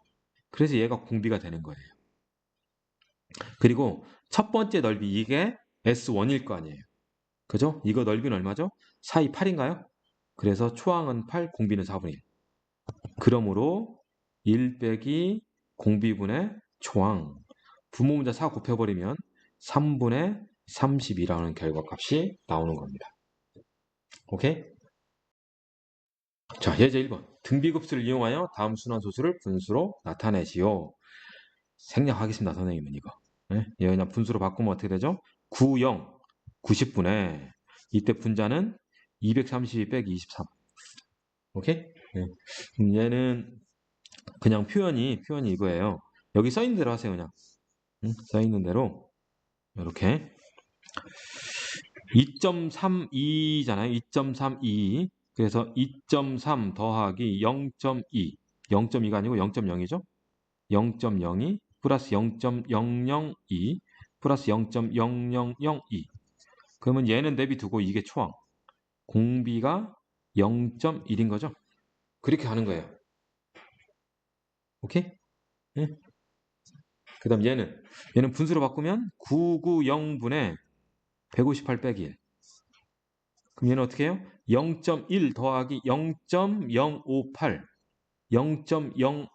그래서 얘가 공비가 되는 거예요. 그리고 첫 번째 넓이 이게 S1일 거 아니에요. 그죠? 이거 넓이는 얼마죠? 4, 2, 8인가요? 그래서 초항은 8, 공비는 4분의 1. 그러므로 1 빼기 공비분의 초항. 분모문자 4 곱해버리면 3분의 32라는 결과값이 나오는 겁니다. 오케이? 자, 예제 1번. 등비급수를 이용하여 다음 순환소수를 분수로 나타내시오. 생략하겠습니다, 선생님은 이거. 네? 얘 그냥 분수로 바꾸면 어떻게 되죠? 9, 0, 90분의 이때 분자는 232 빼기 23. 오케이? 네. 얘는 그냥 표현이 이거예요. 여기 써 있는 대로 하세요, 그냥. 써 있는 대로 이렇게 2.32잖아요. 2.32. 그래서 2.3 더하기 0.2. 0.2가 아니고 0.0이죠. 0.02 플러스 0.002 플러스 0.0002. 그러면 얘는 내비두고 이게 초항. 공비가 0.1인 거죠. 그렇게 하는 거예요. 오케이? 네? 그 다음 얘는 분수로 바꾸면 990분의 158 빼기 1. 그럼 얘는 어떻게 해요? 0.1 더하기 0.058 0.0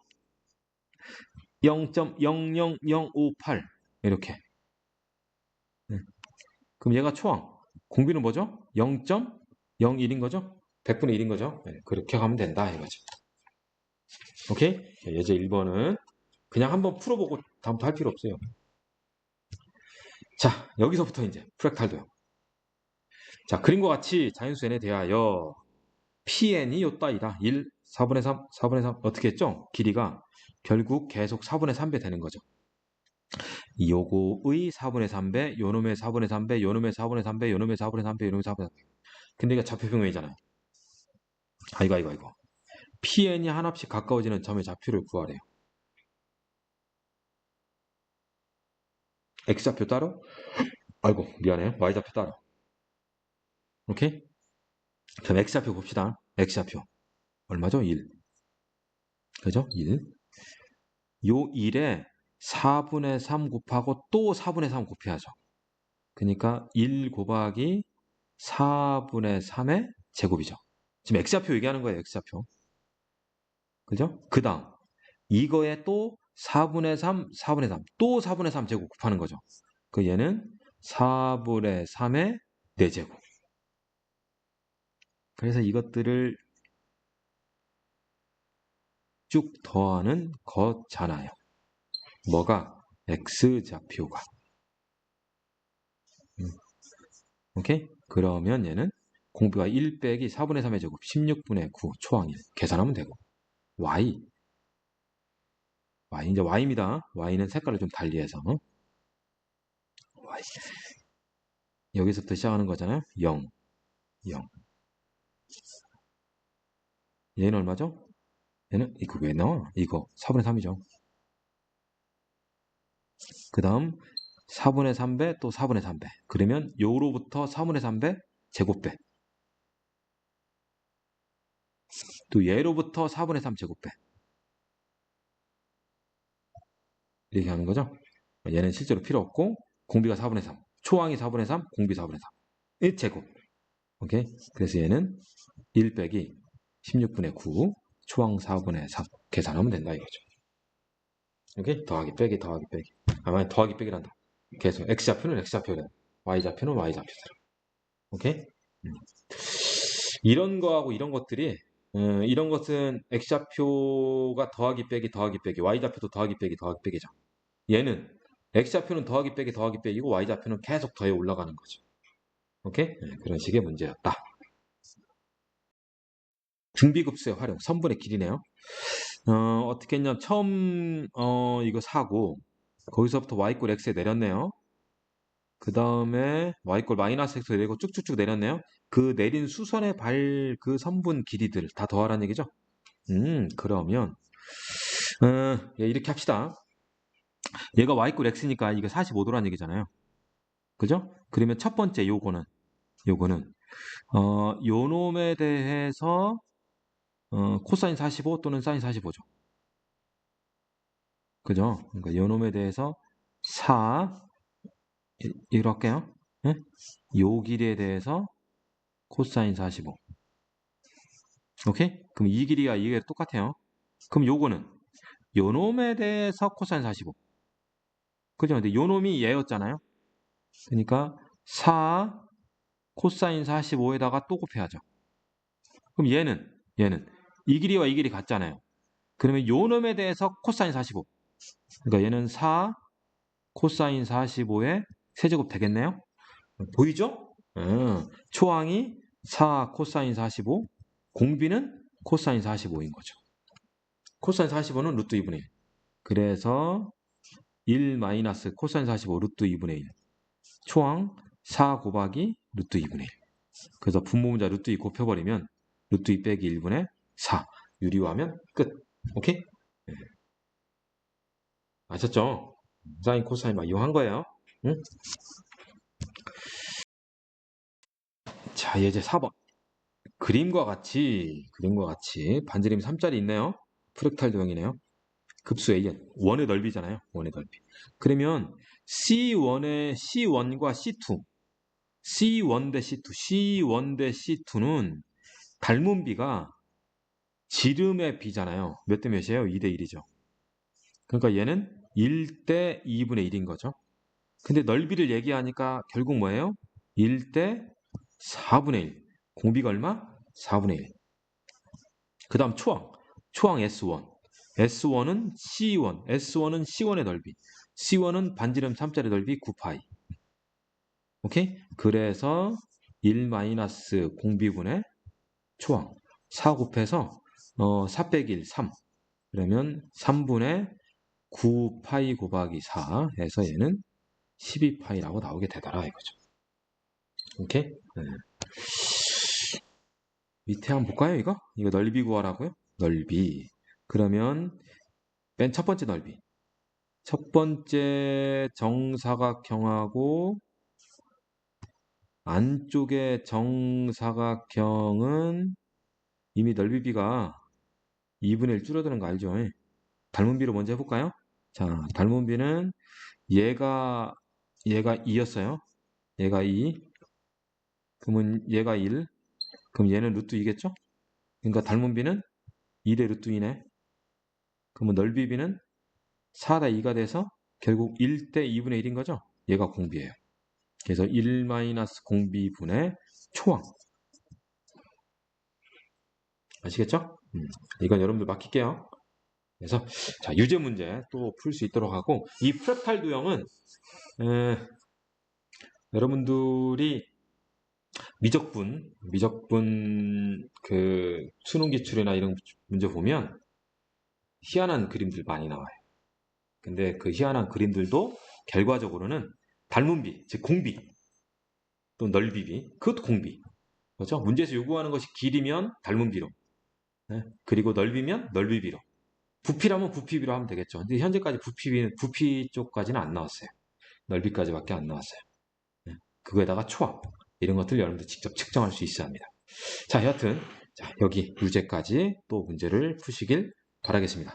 0.00058 이렇게. 네. 그럼 얘가 초항. 공비는 뭐죠? 0.01인 거죠? 100분의 1인 거죠? 네, 그렇게 가면 된다 이거죠. 오케이? 예제 1번은 그냥 한번 풀어보고 다음부터 할 필요 없어요. 자, 여기서부터 이제 프랙탈도요. 자, 그림과 같이 자연수 n에 대하여 pn이 요따이다. 1, 4분의 3, 4분의 3 어떻게 했죠? 길이가 결국 계속 4분의 3배 되는 거죠. 요거의 4분의 3배, 요놈의 4분의 3배, 요놈의 4분의 3배, 요놈의 4분의 3배, 요놈의 4분의 3배. 근데 이거 좌표평면이잖아요. 이거. pn이 하나씩 가까워지는 점의 좌표를 구하래요. x좌표 따로? 아이고 미안해요. y좌표 따로. 오케이? 그럼 x좌표 봅시다. x좌표. 얼마죠? 1. 그죠? 1. 요 1에 4분의 3 곱하고 또 4분의 3 곱해야죠. 그러니까 1 곱하기 4분의 3의 제곱이죠. 지금 x좌표 얘기하는 거예요. x좌표. 그죠? 그 다음 이거에 또 4분의 3, 4분의 3, 또 4분의 3 제곱 곱하는 거죠. 그 얘는 4분의 3의 4제곱. 그래서 이것들을 쭉 더하는 거잖아요. 뭐가? x좌표가. 오케이? 그러면 얘는 공비가 1 빼기 4분의 3의 제곱 16분의 9 초항 1 계산하면 되고 y 이제 y입니다. y는 색깔을 좀 달리해서 y 여기서부터 시작하는 거잖아요. 0 얘는 얼마죠? 얘는 이거 왜 나와? 이거 4분의 3이죠. 그 다음 4분의 3배 또 4분의 3배. 그러면 요로부터 4분의 3배 제곱배. 또 얘로부터 4분의 3 제곱배. 이렇게 하는 거죠. 얘는 실제로 필요 없고 공비가 4분의 3. 초항이 4분의 3, 공비 4분의 3. 1제곱. 오케이? 그래서 얘는 1 빼기 16분의 9, 초항 4분의 3 계산하면 된다 이거죠. 오케이? 더하기 빼기 더하기 빼기. 아마 더하기 빼기란다. 계속 x좌표는 x좌표대로, y좌표는 y좌표대로. 오케이? 이런 거하고 이런 것들이 이런 것은 x좌표가 더하기 빼기 더하기 빼기, y좌표도 더하기 빼기 더하기 빼기죠. 얘는 x좌표는 더하기 빼기 더하기 빼기고 y좌표는 계속 더해 올라가는 거죠. 오케이? 그런 식의 문제였다. 등비급수의 활용, 선분의 길이네요. 어떻게 했냐, 처음 이거 사고 거기서부터 y꼴 x에 내렸네요. 그 다음에 y꼴 마이너스 x에 내리고 쭉쭉쭉 내렸네요. 그 내린 수선의 그 선분 길이들 다 더하라는 얘기죠. 그러면 예, 이렇게 합시다. 얘가 y꼴 x니까 이게 45도라는 얘기잖아요. 그죠? 그러면 첫 번째 요거는 요 놈에 대해서 코사인 45 또는 사인 45죠. 그죠? 그러니까 요 놈에 대해서 4 이렇게 할게요. 예? 요 길이에 대해서 코사인 45. 오케이? 그럼 이 길이가 이게 똑같아요. 그럼 요거는 요 놈에 대해서 코사인 45. 그죠? 근데 요 놈이 얘였잖아요. 그러니까 4 코사인 45에다가 또 곱해야죠. 그럼 얘는 이 길이와 이 길이 같잖아요. 그러면 요 놈에 대해서 코사인 45. 그러니까 얘는 4 코사인 45의 세제곱 되겠네요. 보이죠? 초항이 4 코사인 45, 공비는 코사인 45인 거죠. 코사인 45는 루트 2분의 1. 그래서 1 마이너스 코사인 45 루트 2분의 1. 초항 4 곱하기 루트 2분의 1. 그래서 분모분자 루트 2 곱혀버리면 루트 2 빼기 1분의 4. 유리화하면 끝. 오케이? 네. 아셨죠? 사인 코사인 막 이용한 거예요. 응? 자, 이제 4번. 그림과 같이 반지름 3짜리 있네요. 프랙탈 도형이네요. 급수 AN, 원의 넓이잖아요. 원의 넓이. 그러면 C1과 C2, C1 대 C2, C1 대 C2는 닮은 비가 지름의 비잖아요. 몇 대 몇이에요? 2 대 1이죠. 그러니까 얘는 1 대 2분의 1인 거죠. 근데 넓이를 얘기하니까 결국 뭐예요? 1 대 4분의 1. 공비가 얼마? 4분의 1. 그 다음 초항 S1. S1은 C1, S1은 C1의 넓이. C1은 반지름 3짜리 넓이 9파이. 오케이? 그래서 1 마이너스 공비분의 초항. 4 곱해서 4 빼기 1, 3. 그러면 3분의 9파이 곱하기 4 해서 얘는 12파이라고 나오게 되더라 이거죠. 오케이? 네. 밑에 한번 볼까요, 이거? 이거 넓이 구하라고요? 넓이. 그러면 맨 첫 번째 넓이. 첫 번째 정사각형하고 안쪽의 정사각형은 이미 넓이비가 2분의 1 줄어드는 거 알죠? 닮은 비로 먼저 해볼까요? 자, 닮은 비는 얘가 2였어요. 얘가 2. 그러면 얘가 1. 그럼 얘는 루트 2겠죠? 그러니까 닮은 비는 2대 루트 2네. 그러면 넓이 비는 4대 2가 돼서 결국 1대 2분의 1인 거죠? 얘가 공비예요. 그래서 1 마이너스 공비분의 초항. 아시겠죠? 이건 여러분들 맡길게요. 그래서 자, 유제 문제 또 풀 수 있도록 하고, 이 프랙탈 도형은 여러분들이 미적분 그 수능 기출이나 이런 문제 보면 희한한 그림들 많이 나와요. 근데 그 희한한 그림들도 결과적으로는 닮은 비, 즉 공비, 또 넓이비, 그것도 공비. 그렇죠? 문제에서 요구하는 것이 길이면 닮은 비로, 그리고 넓이면 넓이비로, 부피라면 부피비로 하면 되겠죠. 근데 현재까지 부피 쪽까지는 안 나왔어요. 넓이까지밖에 안 나왔어요. 그거에다가 초합 이런 것들 여러분들 직접 측정할 수 있어야 합니다. 자, 여하튼 자, 여기 유제까지 또 문제를 푸시길 바라겠습니다.